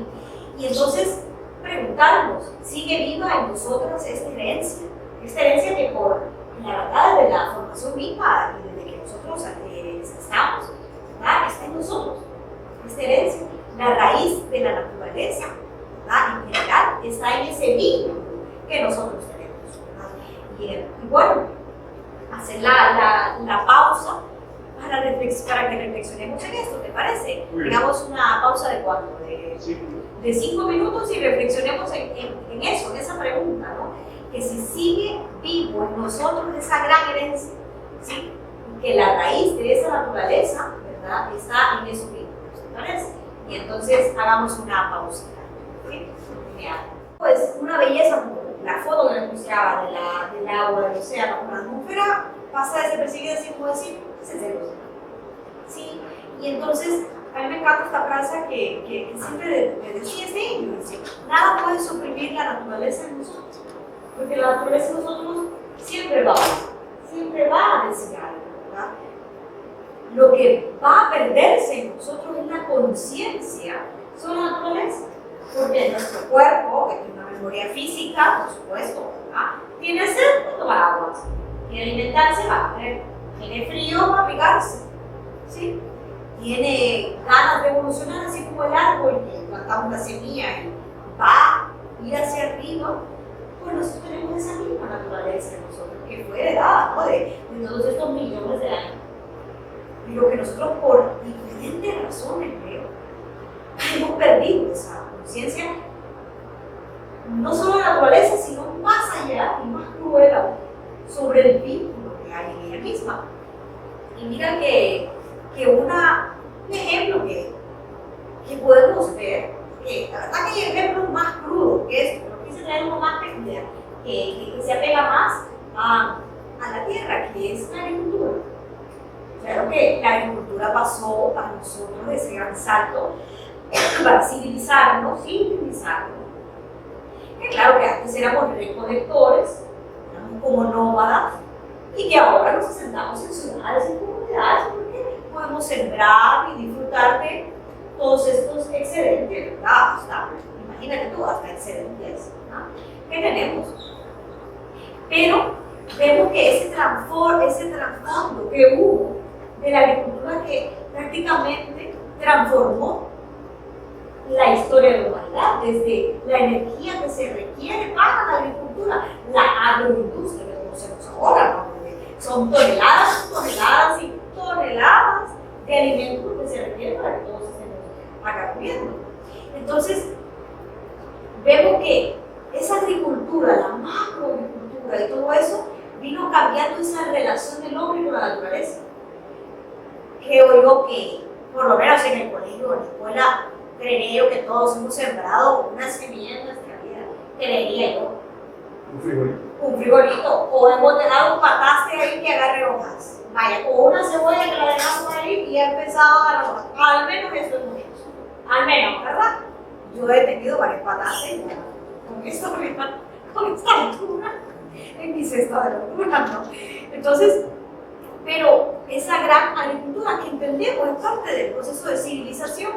B: Y entonces preguntarnos, ¿sigue viva en nosotros esta herencia? Esta herencia que por la verdad de la formación misma y desde que nosotros estamos, ¿verdad? Está en nosotros. Esta herencia, la raíz de la naturaleza, ¿verdad? En general, está en ese vínculo que nosotros tenemos, ¿verdad? Y bueno, hacer la pausa para que reflexionemos en esto, ¿te parece? Digamos una pausa de ¿cuánto? De 5 minutos y reflexionemos en eso, en esa pregunta, ¿no? Que si sigue vivo en nosotros esa gran herencia, ¿sí? Que la raíz de esa naturaleza, ¿verdad? Está en esos vínculos, ¿te parece? Y entonces hagamos una pausa, ¿sí? Genial. Pues una belleza como la foto que les mostraba del agua, del océano, con la atmósfera, pasa desapercibida así como decir, es el cerebro. ¿Sí? Y entonces, a mí me encanta esta frase que siempre le decía este indio, nada puede suprimir la naturaleza en nosotros, porque la naturaleza en nosotros siempre va a decir algo, ¿verdad? Lo que va a perderse en nosotros es la conciencia sobre la naturaleza, porque nuestro cuerpo, que tiene una memoria física, por supuesto, ¿verdad? Tiene sed para tomar agua, quiere alimentarse, va a comer, tiene frío, va a abrigarse, ¿sí? Tiene ganas de evolucionar, así como el árbol que plantamos la semilla y va a ir hacia arriba. Pues nosotros tenemos esa misma naturaleza en nosotros, que fue heredada, ¿no? de todos estos millones de años. Y lo que nosotros, por diferentes razones, creo, hemos perdido esa conciencia, no solo de la naturaleza, sino más allá y más cruel aún, sobre el vínculo que hay en ella misma. Y mira que un ejemplo que podemos ver, que la verdad que hay ejemplos más crudos que esto, pero quise traer uno más peculiar, que se apega más a la tierra, que es la agricultura. Claro que la agricultura pasó para nosotros ese gran salto para civilizarnos, que claro que antes éramos recolectores, éramos como nómadas, y que ahora nos asentamos en ciudades, en comunidades, porque podemos sembrar y disfrutar de todos estos excedentes, ¿verdad? Hasta, imagínate tú, hasta excedentes, ¿verdad? Que tenemos. Pero vemos que ese trasfondo que hubo de la agricultura que prácticamente transformó la historia de la humanidad, desde la energía que se requiere para la agricultura, la agroindustria que conocemos ahora, ¿no? Son toneladas y toneladas de alimentos que se requieren para que todos estemos acá comiendo. Entonces, vemos que esa agricultura, la macroagricultura y todo eso, vino cambiando esa relación del hombre con la naturaleza. Creo yo que, por lo menos en el colegio, en la escuela, creería yo que todos hemos sembrado una semilla en nuestra vida, creería yo.
A: Un frijolito.
B: Un frijolito, o hemos dejado un pataste ahí que agarre hojas. Vaya, o una cebolla que la dejamos ahí y ha empezado a agarrar hojas. Al menos eso es mucho. Al menos, ¿verdad? Yo he tenido varios patastes con esta altura en mi cesta de verdura, ¿no? Entonces, pero esa gran agricultura que entendemos es parte del proceso de civilización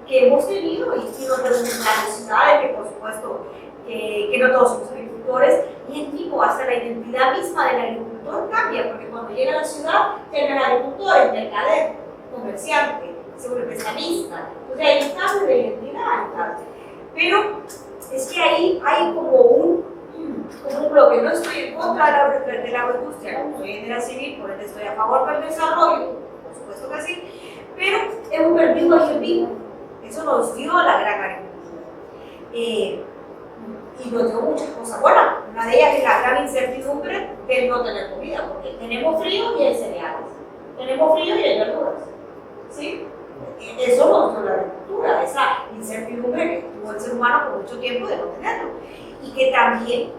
B: que hemos tenido y nos representa las ciudades, que por supuesto que no todos somos agricultores, y el tipo, hasta la identidad misma del agricultor cambia, porque cuando llega a la ciudad, tiene el agricultor, el mercader, comerciante, seguro prestamista, entonces hay un cambio de identidad, pero es que ahí hay como un bloque. No estoy en contra de la agroindustria, como soy ingeniera civil, por ende estoy a favor del desarrollo, por supuesto que sí, pero hemos perdido el vínculo. Eso nos dio la gran agricultura. Y nos dio muchas cosas buenas. Una de ellas es la gran incertidumbre de no tener comida, porque tenemos frío y hay cereales, tenemos frío y hay verduras. ¿Sí? Eso nos dio la agricultura, esa incertidumbre que tuvo el ser humano por mucho tiempo de no tenerlo. Y que también,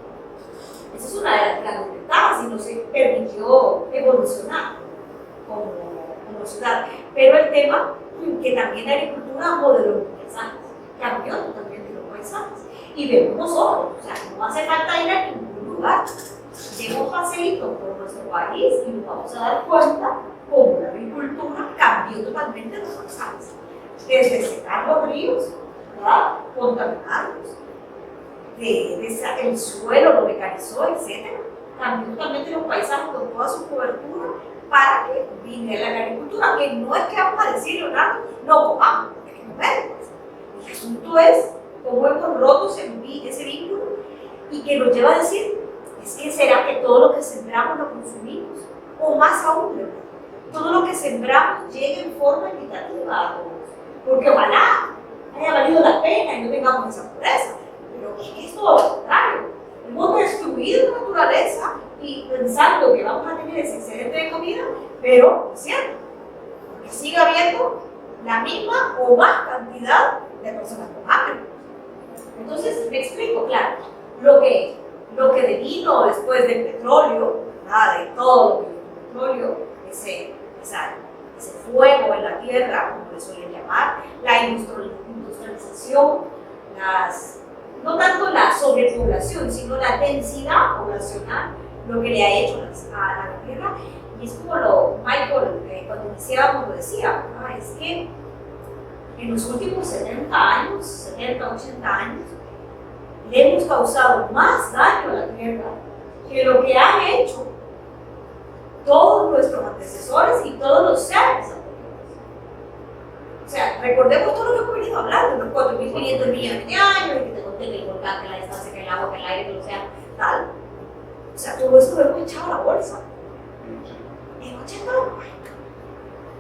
B: esa es una de las grandes ventajas, y nos permitió evolucionar como ciudad. Pero el tema, que también la agricultura modeló los paisajes, cambió totalmente los paisajes. Y vemos nosotros, o sea, no hace falta ir a ningún lugar. Demos paseitos por nuestro país y nos vamos a dar cuenta cómo la agricultura cambió totalmente los paisajes. Desde secar los ríos, ¿verdad? Contaminarlos, el suelo lo mecanizó, etc. Cambió totalmente los paisajes con toda su cobertura para que viniera la agricultura, que no es que vamos a decir, Leonardo, no comamos, hay que comer. Pues. El asunto es cómo hemos roto ese vínculo y que nos lleva a decir, es que será que todo lo que sembramos lo consumimos, o más aún, ¿verdad? Todo lo que sembramos llegue en forma equitativa a todos, porque ojalá haya valido la pena y no tengamos esa pobreza, pero es todo lo contrario. Hemos destruido la naturaleza y pensando que vamos a tener ese excedente de comida, pero no es cierto, porque sigue habiendo la misma o más cantidad de personas con hambre. Entonces, me explico, claro, lo que devino después del petróleo, ¿verdad? De todo el petróleo, ese fuego en la tierra, como le suelen llamar, la industrialización, no tanto la sobrepoblación, sino la densidad poblacional, lo que le ha hecho a la tierra. Y es como Michael, cuando iniciábamos lo decía, ¿verdad? Es que en los últimos 70 años, 70, 80 años, le hemos causado más daño a la tierra que lo que han hecho todos nuestros antecesores y todos los seres anteriores. O sea, recordemos todo lo que hemos venido hablando, los 4.500 millones de años, y que te conté que el volcán, que la distancia, que el agua, que el aire, que el océano, tal. O sea, todo eso lo hemos echado a la bolsa. En 80 años.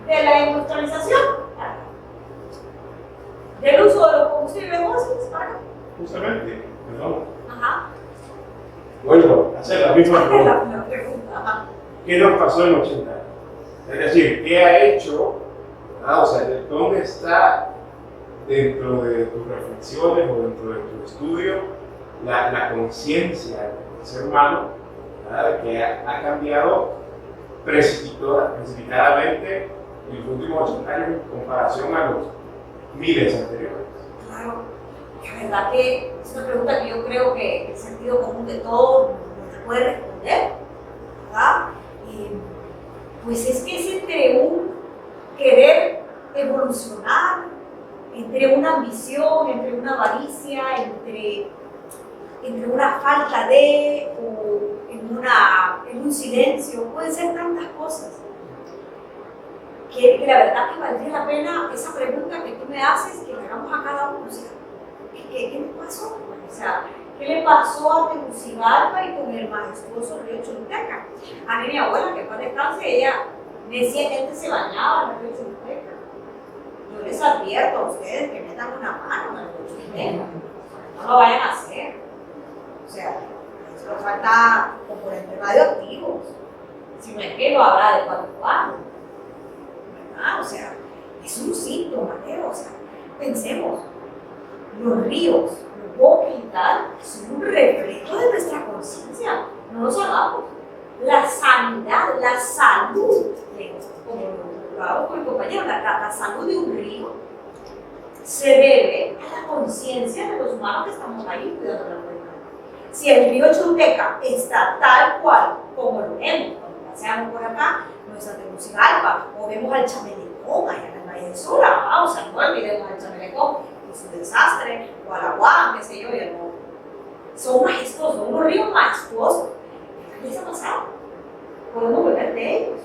B: De la industrialización para acá. Del uso de los combustibles fósiles para acá.
A: Justamente, perdón.
B: Ajá.
A: Vuelvo a hacer la misma pregunta.
B: La pregunta, ajá.
A: ¿Qué nos pasó en 80 años? Es decir, ¿qué ha hecho? O sea, ¿dónde está dentro de tus reflexiones o dentro de tu estudio la conciencia del ser humano, ¿verdad? Que ha cambiado precipitadamente en los últimos 80 años en comparación a los miles anteriores?
B: Claro, la verdad que es una pregunta que yo creo que el sentido común de todos nos puede responder, ¿verdad? Pues es que es entre un querer evolucionar, entre una ambición, entre una avaricia, entre una falta de, o en un silencio, pueden ser tantas cosas. Que la verdad que valdría la pena esa pregunta que tú me haces, que le hagamos a cada uno. O sea, ¿qué le pasó? O sea, ¿qué le pasó a Tegucigalpa y con el majestuoso río Choluteca? A mí, mi abuela, que para descanse, ella me decía que antes se bañaba en el río Choluteca. Yo les advierto a ustedes que metan una mano en el río Choluteca. Estamos lo vayan a hacer. O sea, solo falta componentes radioactivos. Si no es que lo habrá de cuando cuando. ¿Verdad? O sea, es un síntoma, ¿eh? O sea, pensemos, los ríos, los bosques y tal, son un reflejo de nuestra conciencia. No nos hagamos. La sanidad, la salud, como lo hago con mi compañero, la salud de un río se debe a la conciencia de los humanos que estamos ahí cuidando la cuenca. Si el río Choluteca está tal cual como lo vemos cuando paseamos por acá, nuestra Tegucigalpa, o vemos al Chamelecón allá en el Valle del Sur, o sea, no olvidemos al Chamelecón, que es un desastre, o al Aguán, qué sé yo, y el Monte. Son majestuosos, son unos ríos majestuosos. ¿Qué les ha pasado? Podemos volver de ellos.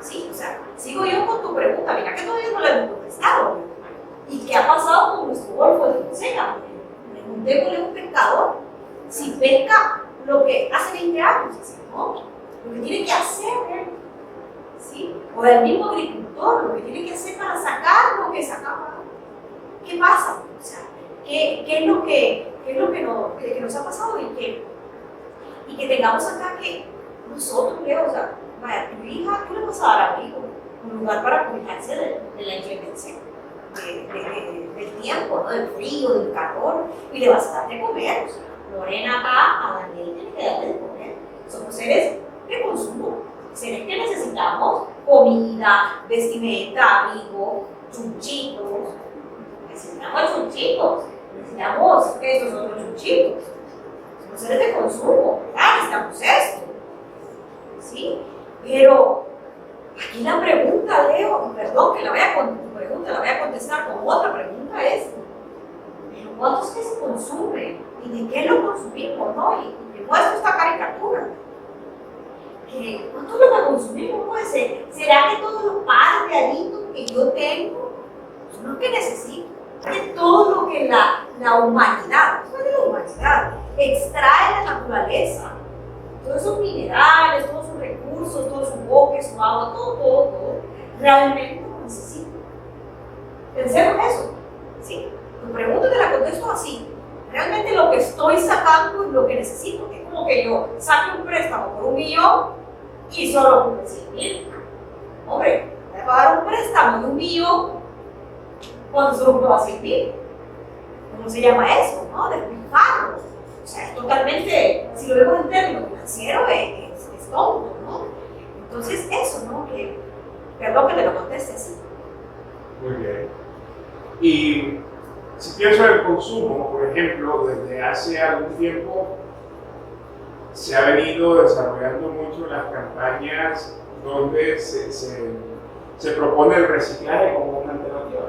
B: Sí, o sea, sigo yo con tu pregunta, mira que todavía no la hemos contestado. ¿Y qué ha pasado con nuestro Golfo de Fonseca? Preguntémosle a un pescador si pesca lo que hace 20 años, ¿no? Lo que tiene que hacer él, ¿sí? O el mismo agricultor, lo que tiene que hacer para sacar lo que sacaba. ¿Qué pasa? O sea, ¿qué es lo que nos ha pasado y que tengamos acá que nosotros, Leo, o sea, vaya, tu hija, ¿qué le vas a dar a tu hijo? Un lugar para cuidarse de la inclemencia, del tiempo, ¿no? Del frío, del calor, y le vas a dar de comer. O sea, Lorena acá, a Daniel tiene que darle de comer. Somos seres de consumo, seres que necesitamos comida, vestimenta, abrigo, chunchitos. Necesitamos chunchitos, necesitamos estos otros chunchitos. Somos seres de consumo, ¿verdad? Necesitamos esto. ¿Sí? Pero aquí la pregunta, Leo, perdón que tu pregunta la voy a contestar con otra pregunta es, ¿pero cuánto es que se consume? ¿Y de qué lo consumimos? ¿No? Y te muestro esta caricatura. ¿Cuánto es lo que consumimos? Pues, ¿será que todos los pares de alimentos que yo tengo son los que necesito? De todo lo que la humanidad, no es de la humanidad, extrae de la naturaleza. Todos esos minerales, todos sus recursos, todos sus bosques, su agua, todo, realmente lo necesito. Pensemos eso. Sí, tu pregunta te la contesto así. Realmente lo que estoy sacando es lo que necesito. Es como que yo saque un préstamo por 1 millón y solo por 100,000. Hombre, voy a pagar un préstamo de 1 millón cuando solo puedo 100,000. ¿Cómo se llama eso? ¿No? Despilfarro. O sea, es totalmente, si lo vemos en términos financieros, es tonto, ¿no? Entonces, eso, ¿no? Perdón que te lo conteste así.
A: Muy bien. Y si pienso en el consumo, por ejemplo, desde hace algún tiempo se ha venido desarrollando mucho las campañas donde se propone el reciclaje como una alternativa,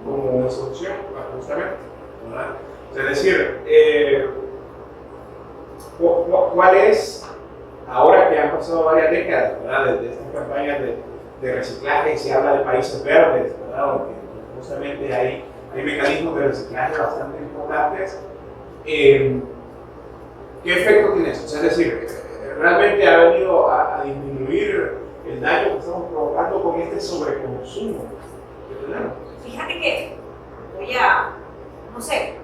A: como una solución, justamente, ¿verdad? Es decir, ¿cuál es, ahora que han pasado varias décadas, ¿verdad?, de estas campañas de reciclaje y se habla de países verdes, ¿verdad?, donde justamente hay mecanismos de reciclaje bastante importantes, ¿qué efecto tiene eso? O sea, es decir, ¿realmente ha venido a disminuir el daño que estamos provocando con este sobreconsumo que tenemos?
B: Fíjate que no sé,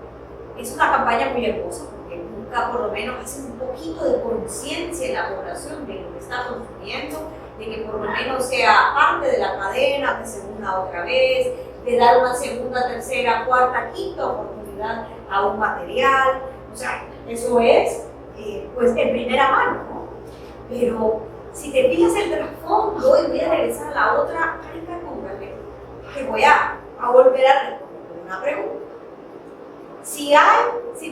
B: es una campaña muy hermosa porque nunca por lo menos hace un poquito de conciencia en la población de lo que está consumiendo, de que por lo menos sea parte de la cadena, que se una otra vez, de dar una segunda, tercera, cuarta, quinta oportunidad a un material. O sea, eso es pues en primera mano, ¿no? Pero si te fijas el trasfondo, y voy a regresar a la otra caricatura, que voy a volver a responder una pregunta. Si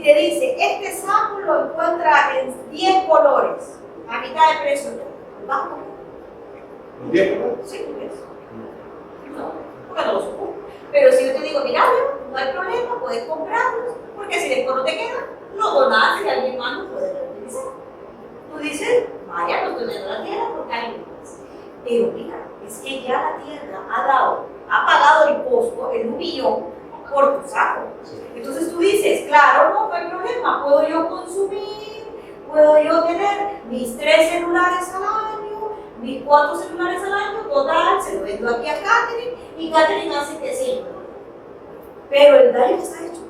B: te dice, este saco lo encuentra en 10 colores, a mitad de precio, ¿lo vas a comprar?
A: ¿En 10 colores?
B: Sí, ¿ves? No, porque no lo supongo. Pero si yo te digo, mira, no hay problema, puedes comprarlos, porque si después no te queda, lo donas y alguien más lo puede reutilizar. Tú dices, vaya, no estoy viendo la tierra porque alguien más. Pero mira, es que ya la tierra ha pagado el costo en 1 millón por tu saco. Entonces tú dices, claro, no hay problema, puedo yo consumir, puedo yo tener mis 3 celulares al año, mis 4 celulares al año, total, se lo vendo aquí a Catherine y Catherine hace que sí. Pero el daño está hecho.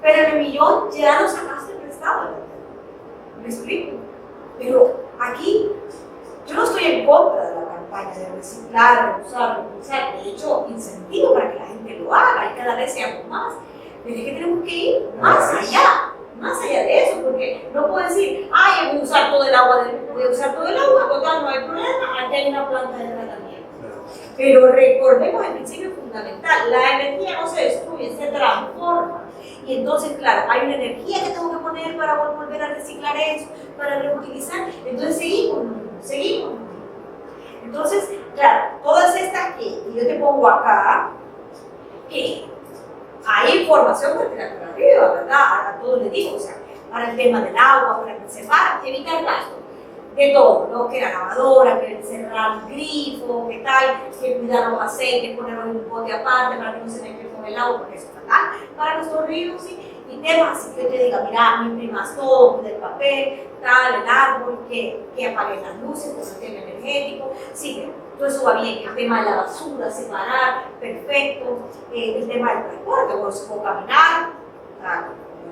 B: pero en el millón ya lo sacaste prestado de la tierra. ¿Me explico? Pero aquí yo no estoy en contra de la campaña de reciclar, reusar, reutilizar. De hecho, incentivo para que la gente lo haga y cada vez seamos más. Pero es que tenemos que ir más allá de eso, porque no puedo decir, ay, voy a usar todo el agua, total, no hay problema, aquí hay una planta de tratamiento. Pero recordemos el principio fundamental, la energía no se destruye, se transforma. Y entonces, claro, hay una energía que tengo que poner para volver a reciclar eso, para reutilizar. Entonces seguimos. Entonces, claro, todas estas que yo te pongo acá, hay información que te por arriba, ¿verdad? A todos les digo, o sea, para el tema del agua, para preservar, evitar gasto. De todo, ¿no? Que la lavadora, que cerrar el grifo, que tal, que cuidar los aceites, ponerlos en un bote aparte para que no se mezcle con el agua, porque eso es fatal para nuestros ríos, ¿sí? Y temas así que yo te diga, mira, no imprimas todo, cuida el papel, tal, el árbol, que apaguen las luces, por el tema energético, sí, todo eso va bien. El tema de la basura, separar, perfecto. El tema del transporte, bueno, se puede caminar,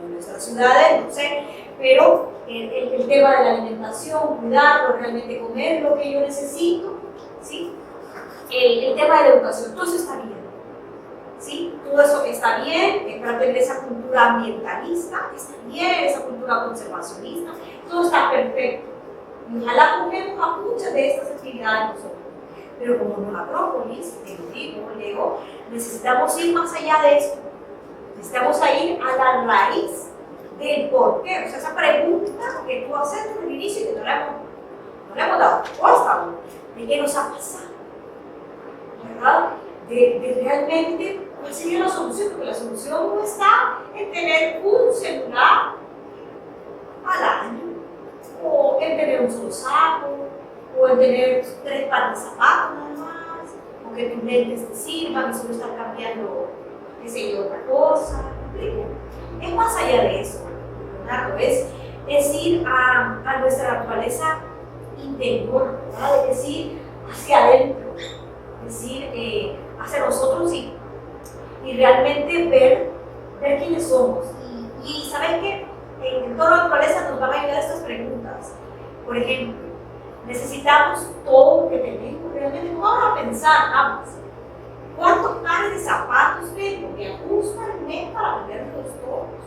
B: en nuestras ciudades, no sé, pero el tema de la alimentación, cuidarlo, realmente comer lo que yo necesito, ¿sí? El tema de la educación, todo eso está bien, ¿sí? Todo eso está bien, para tener esa cultura ambientalista, está bien, esa cultura conservacionista, todo está perfecto. Y ojalá cogemos a muchas de estas actividades nosotros. Pero como en Agrópolis, te lo digo, Leo, necesitamos ir más allá de esto. Necesitamos ir a la raíz del por qué. O sea, esa pregunta que tú haces desde el inicio y que no le hemos dado respuesta, de qué nos ha pasado, ¿verdad? De realmente cuál sería la solución, porque la solución no está en tener un celular al año, o en tener un solo saco, o en tener 3 pares de zapatos nada más, o que tus lentes te sirvan y solo estar cambiando, qué sé yo, otra cosa. Es más allá de eso, Leonardo, es ir a nuestra naturaleza interior, ¿verdad? Es ir hacia adentro, es ir hacia nosotros y realmente ver quiénes somos. Y ¿sabes qué? En toda la naturaleza nos van a ayudar estas preguntas. Por ejemplo, necesitamos todo lo que tenemos, realmente no vamos a pensar nada más. ¿Cuántos pares de zapatos tengo? ¿Me ajusta el mes para ponerlos todos?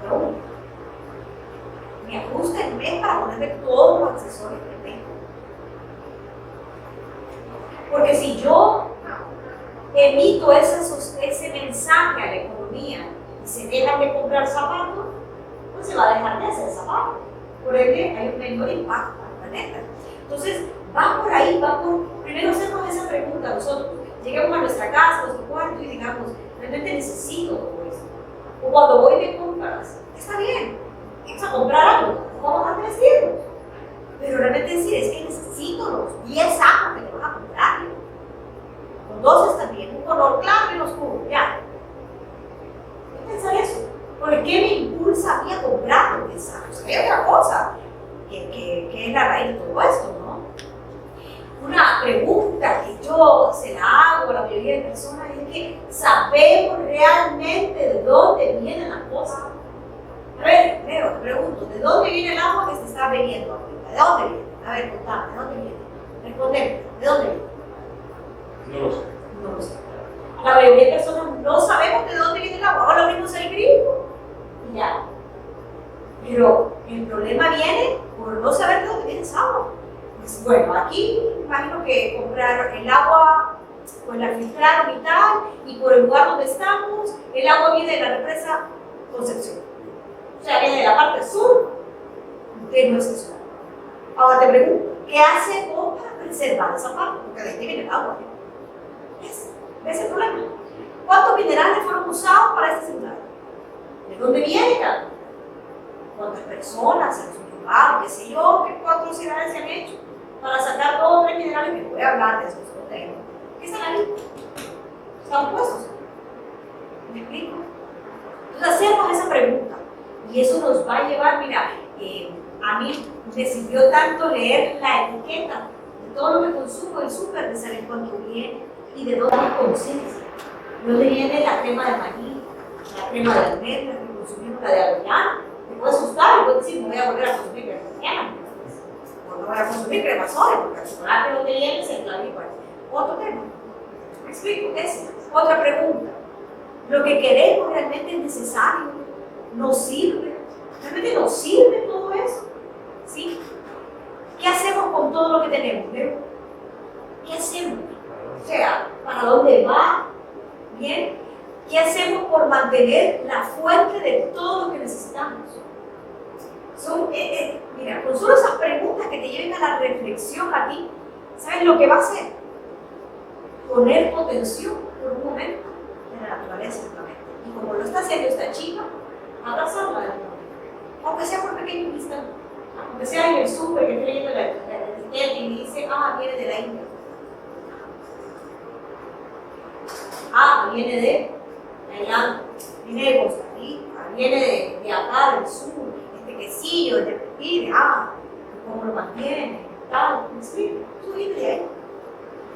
B: No. ¿Me ajusta el mes para ponerme todos los accesorios que tengo? Porque si yo emito ese mensaje a la economía y se dejan de comprar zapatos, pues se va a dejar de hacer zapatos. Por ende, hay un menor impacto al planeta. Entonces, va por ahí, primero hacernos esa pregunta nosotros. Lleguemos a nuestra casa, a nuestro cuarto y digamos, realmente necesito todo esto. O cuando voy de compras, está bien, vamos a comprar algo, no vamos a vestirnos. Pero realmente decir, es que necesito los 10 sacos que te vas a comprar. Con 2 está bien, un color claro y un oscuro, ya. ¿Qué pensar eso? ¿Por qué me impulsa a mí a comprar los 10 sacos? Hay otra cosa que es la raíz de todo esto, ¿no? Una pregunta que yo se la hago a la mayoría de personas es que ¿sabemos realmente de dónde vienen las cosas? A ver, Leo, te pregunto, ¿de dónde viene el agua que se está bebiendo ahorita? ¿De dónde viene? A ver, contame, ¿de dónde viene? Respondeme, ¿de dónde viene?
A: No lo sé.
B: No lo sé. La mayoría de personas no sabemos de dónde viene el agua, ahora abrimos el grifo y ya. Pero el problema viene por no saber de dónde viene esa agua. Pues bueno, aquí imagino que comprar el agua, pues la filtraron y tal, y por el lugar donde estamos, el agua viene de la represa Concepción. O sea, viene de la parte sur de nuestra ciudad. Ahora te pregunto, ¿qué hace vos para preservar esa parte? Porque de ahí viene el agua. ¿Ves el problema? ¿Cuántos minerales fueron usados para este celular? ¿De dónde viene cada uno? ¿Cuántas personas se han qué sé yo, qué atrocidades se han hecho para sacar 2 o 3 minerales que voy a hablar de esos temas? ¿Qué están ahí? Están puestos. ¿Me explico? Entonces hacemos esa pregunta y eso nos va a llevar, mira, a mí me sirvió tanto leer la etiqueta de todo lo que consumo del súper, de saber cuánto viene y de dónde hay conciencia. ¿De dónde viene la crema de maní? crema de almendras, que consumimos la de avellana. Te puede asustar y puedes decir, no voy a volver a consumir crema de avellana. O no voy a consumir crema soya, porque el chocolate lo que llena es el clavículo. Otro tema. ¿Me explico? Es otra pregunta. ¿Lo que queremos realmente es necesario? ¿Nos sirve? ¿Realmente nos sirve todo eso? ¿Sí? ¿Qué hacemos con todo lo que tenemos? ¿Leo? ¿Qué hacemos? O sea, ¿para dónde va? ¿Bien? ¿Qué hacemos por mantener la fuente de todo lo que necesitamos? Mira, con solo esas preguntas que te lleven a la reflexión a ti, ¿sabes lo que va a hacer? Poner tu atención por un momento en la naturaleza nuevamente. Y como lo está haciendo esta chica, abrazarla de nuevo. Aunque sea por pequeños instantes. Aunque sea en el súper que esté leyendo la etiqueta y dice, viene de la India. Viene de Tailandia, viene de Costa Rica, viene de acá, del sur, este quesillo, este pepino, cómo lo mantiene, tal, eso viene de ahí.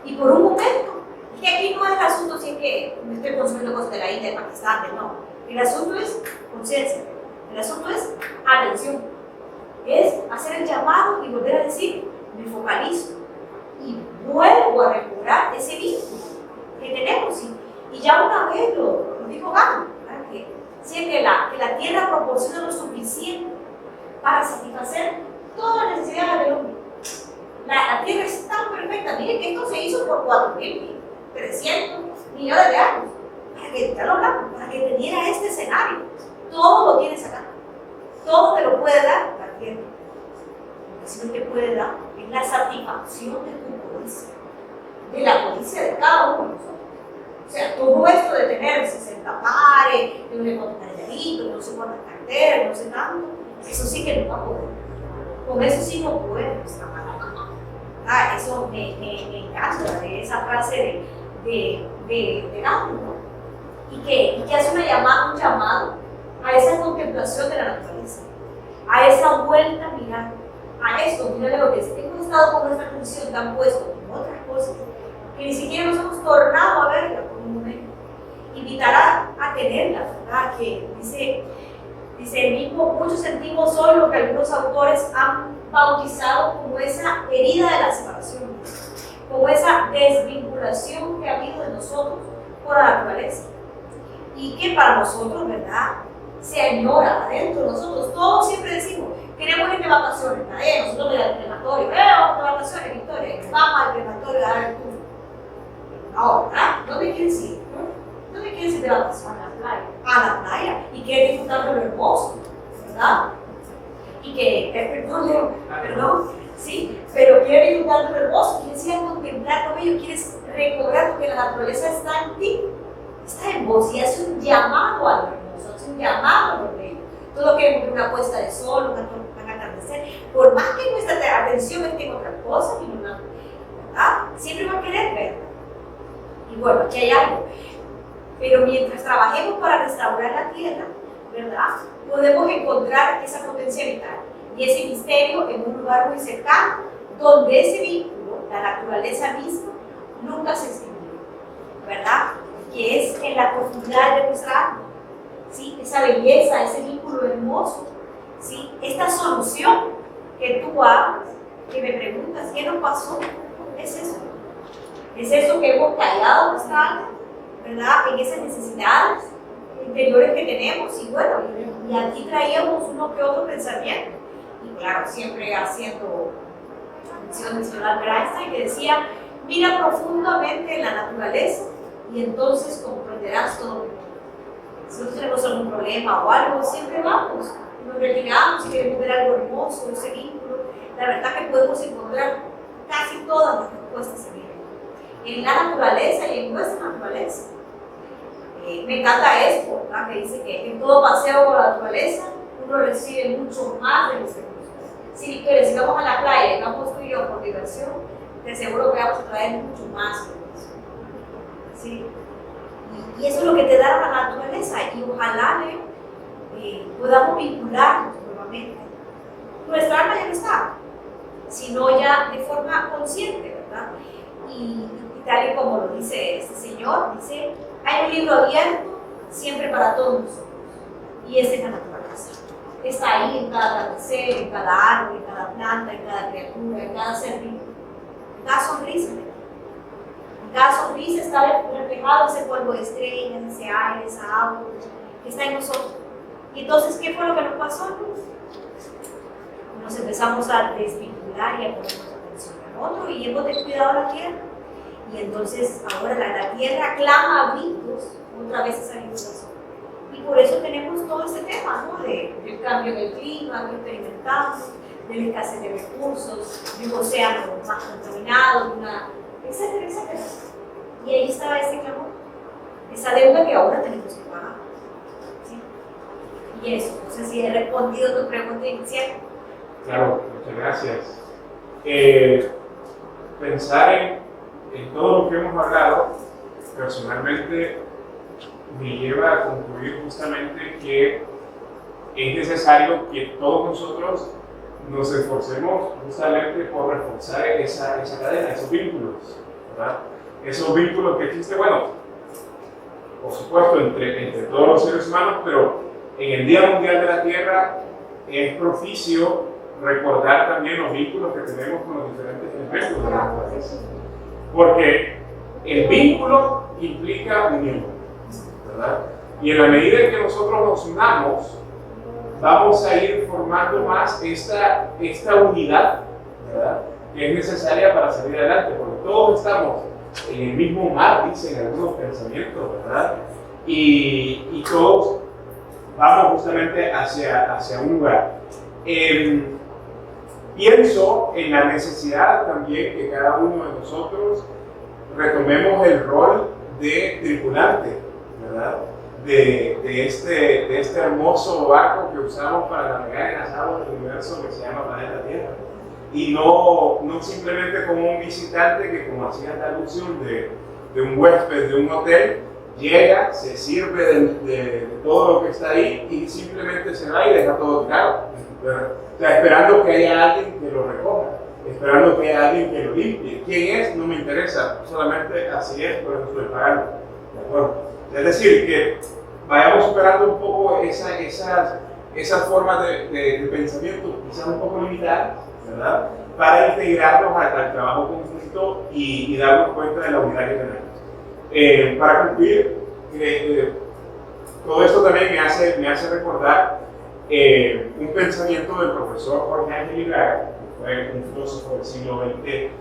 B: Y por un momento, es que aquí no es el asunto si es que me estoy consumiendo cosas de la India, de Pakistán, no. El asunto es conciencia, el asunto es atención, es hacer el llamado y volver a decir, me focalizo y vuelvo a recobrar ese vínculo que tenemos. Y ya una vez lo dijo Gandhi, que la tierra proporciona lo suficiente para satisfacer todas las necesidades del hombre. La tierra es tan perfecta, miren que esto se hizo por 4.300 millones de años, para que teniera este escenario. Todo lo tienes acá, todo te lo puede dar la tierra. Lo que sí no te puede dar es la satisfacción de tu codicia, de la codicia de cada uno de nosotros. O sea, todo esto de tener 60 pares, de un encontrarito, no sé cuántas carteras, no sé tanto, eso sí que no va a poder. Con eso sí no puedes trabajar. Eso me encanta de esa frase de Gandhi, ¿no? Y que hace un llamado a esa contemplación de la naturaleza, a esa vuelta a mirar, a esto, mira lo que es. Hemos estado con nuestra atención tan puesto en otras cosas que ni siquiera nos hemos tornado a verla por un momento. Invitará a tenerla, ¿verdad? Que dice el mismo, muchos sentimos hoy lo que algunos autores han bautizado como esa herida de la separación, como esa desvinculación que ha habido de nosotros por la naturaleza. Y que para nosotros, ¿verdad?, se añora adentro de nosotros. Todos siempre decimos, queremos ir de vacaciones, nosotros vamos al crematorio, vamos de vacaciones, Victoria, vamos al crematorio a dar el tour. Ahora, ¿dónde quieres ir? ¿Dónde quieres ir de vacaciones? A la playa. A la playa. Y quieres disfrutar de lo hermoso, ¿verdad? Y que, perdón, sí, pero quieres disfrutar de lo hermoso, quieres ir a contemplar lo bello, quieres recobrar porque la naturaleza está en ti, está en vos y hace un llamado a lo hermoso, hace un llamado a lo bello. Todos queremos ver una puesta de sol, un atardecer, por más que nuestra atención esté en otras cosas, ¿verdad? Siempre va a querer verla. Y bueno, aquí hay algo. Pero mientras trabajemos para restaurar la tierra, ¿verdad?, podemos encontrar esa potencia vital y ese misterio en un lugar muy cercano, donde ese vínculo, la naturaleza misma, nunca se extinguió, ¿verdad? Que es en la profundidad de nuestra alma, ¿sí? Esa belleza, ese vínculo hermoso, ¿sí? Esta solución que tú hablas, que me preguntas, ¿qué nos pasó? Es eso. Es eso que hemos callado nuestra alma, ¿verdad? En esas necesidades interiores que tenemos. Y bueno, y aquí traíamos uno que otro pensamiento. Y claro, siempre haciendo mención del señor Albert Einstein, que decía, mira profundamente en la naturaleza y entonces comprenderás todo. Si nosotros tenemos algún problema o algo, siempre vamos, nos retiramos y queremos ver algo hermoso, ese vínculo. La verdad que podemos encontrar casi todas las respuestas en la naturaleza y en nuestra naturaleza. Me encanta esto, ¿verdad?, que dice que en todo paseo por la naturaleza uno recibe mucho más de lo que busca. Si vamos a la playa y vamos tú y yo por diversión, te aseguro que vamos a traer mucho más. ¿Sí? Y eso es lo que te da la naturaleza, y ojalá podamos vincularnos nuevamente. Nuestra alma ya no está, sino ya de forma consciente, ¿verdad? Y tal y como lo dice este señor, dice, hay un libro abierto siempre para todos nosotros. Y es en la naturaleza. Está ahí en cada atardecer, en cada árbol, en cada planta, en cada criatura, en cada ser vivo. En cada sonrisa. En cada sonrisa está reflejado ese polvo de estrellas, ese aire, esa agua que está en nosotros. Y entonces, ¿qué fue lo que nos pasó? Nos empezamos a desvincular y a ponernos atención al otro y hemos descuidado la tierra. Y entonces ahora la tierra clama a gritos otra vez esa vinculación. Y por eso tenemos todo este tema, ¿no? Del cambio en el clima que experimentamos, de la escasez de recursos, de un océano más contaminado, etcétera, etcétera. Y ahí estaba ese clamor, esa deuda que ahora tenemos que pagar. ¿Sí? Y eso, no sé si he respondido tu pregunta inicial.
A: Claro, muchas gracias. Pensar en todo lo que hemos hablado, personalmente me lleva a concluir justamente que es necesario que todos nosotros nos esforcemos justamente por reforzar esa cadena, esos vínculos, ¿verdad? Esos vínculos que existen, bueno, por supuesto, entre todos los seres humanos, pero en el Día Mundial de la Tierra es propicio recordar también los vínculos que tenemos con los diferentes elementos de la naturaleza. Porque el vínculo implica unión, ¿verdad? Y en la medida en que nosotros nos unamos, vamos a ir formando más esta unidad, ¿verdad? Que es necesaria para salir adelante, porque todos estamos en el mismo mar, dicen algunos pensamientos, ¿verdad? Y todos vamos justamente hacia un lugar. Pienso en la necesidad también que cada uno de nosotros retomemos el rol de tripulante, ¿verdad? De este hermoso barco que usamos para navegar en las aguas del universo que se llama planeta Tierra. Y no simplemente como un visitante que, como hacía la alusión de un huésped de un hotel, llega, se sirve de todo lo que está ahí y simplemente se va y deja todo tirado. O sea, esperando que haya alguien que lo recoja, esperando que haya alguien que lo limpie. ¿Quién es? No me interesa, solamente así es, por eso estoy pagando. ¿De acuerdo? Es decir, que vayamos superando un poco esas formas de pensamiento, quizás un poco limitadas, ¿verdad? Para integrarnos al trabajo conjunto y darnos cuenta de la unidad que tenemos. Para concluir, todo esto también me hace recordar un pensamiento del profesor Jorge Ángel Ibraga, que fue un filósofo del siglo XX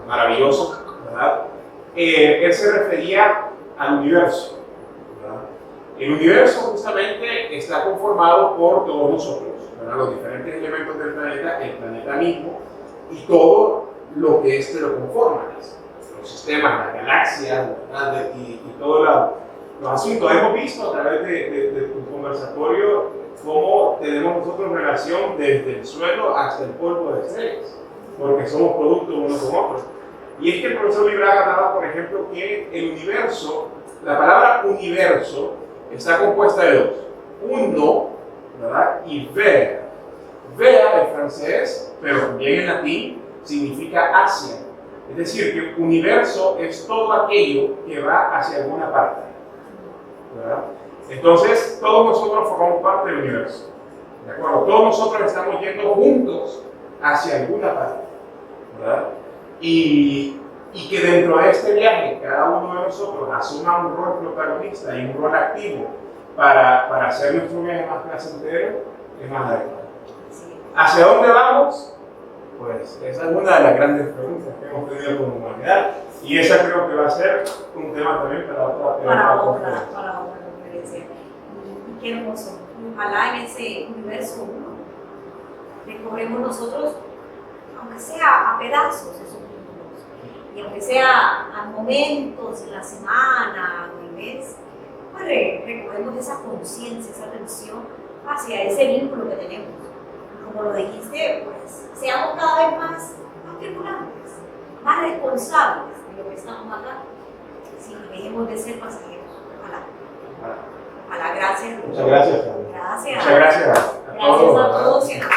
A: maravilloso, ¿verdad? Él se refería al universo, ¿verdad? El universo justamente está conformado por todos nosotros, ¿verdad? Los diferentes elementos del planeta, el planeta mismo y todo lo que éste lo conforma, los sistemas, las galaxias, ¿verdad? Y todos los asuntos. Hemos visto a través de tu conversatorio cómo tenemos nosotros relación desde el suelo hasta el polvo de estrellas, porque somos productos unos con otros. Y es que el profesor Ibraga hablaba, por ejemplo, que el universo, la palabra universo, está compuesta de dos. Uno, ¿verdad? Y ver. Ver en francés, pero también en latín, significa hacia. Es decir, que universo es todo aquello que va hacia alguna parte, ¿verdad? Entonces, todos nosotros formamos parte del universo, ¿de acuerdo? Todos nosotros estamos yendo juntos hacia alguna parte, ¿verdad? Y que dentro de este viaje, cada uno de nosotros asuma un rol protagonista y un rol activo para hacer nuestro viaje más placentero, es más adecuado. ¿Hacia dónde vamos? Pues esa es una de las grandes preguntas que hemos tenido como humanidad, y esa creo que va a ser un tema también para otra
B: conferencia. Y qué hermoso. Ojalá en ese universo uno descubremos nosotros, aunque sea a pedazos, esos vínculos, y aunque sea a momentos en la semana o el mes, pues recogemos esa conciencia, esa atención hacia ese vínculo que tenemos. Como lo dijiste, pues seamos cada vez más tripulantes, más responsables de lo que estamos acá, si dejemos de ser pasajeros. Ojalá. Ojalá, gracias.
A: Muchas gracias.
B: Gracias.
A: Muchas gracias a
B: todos y a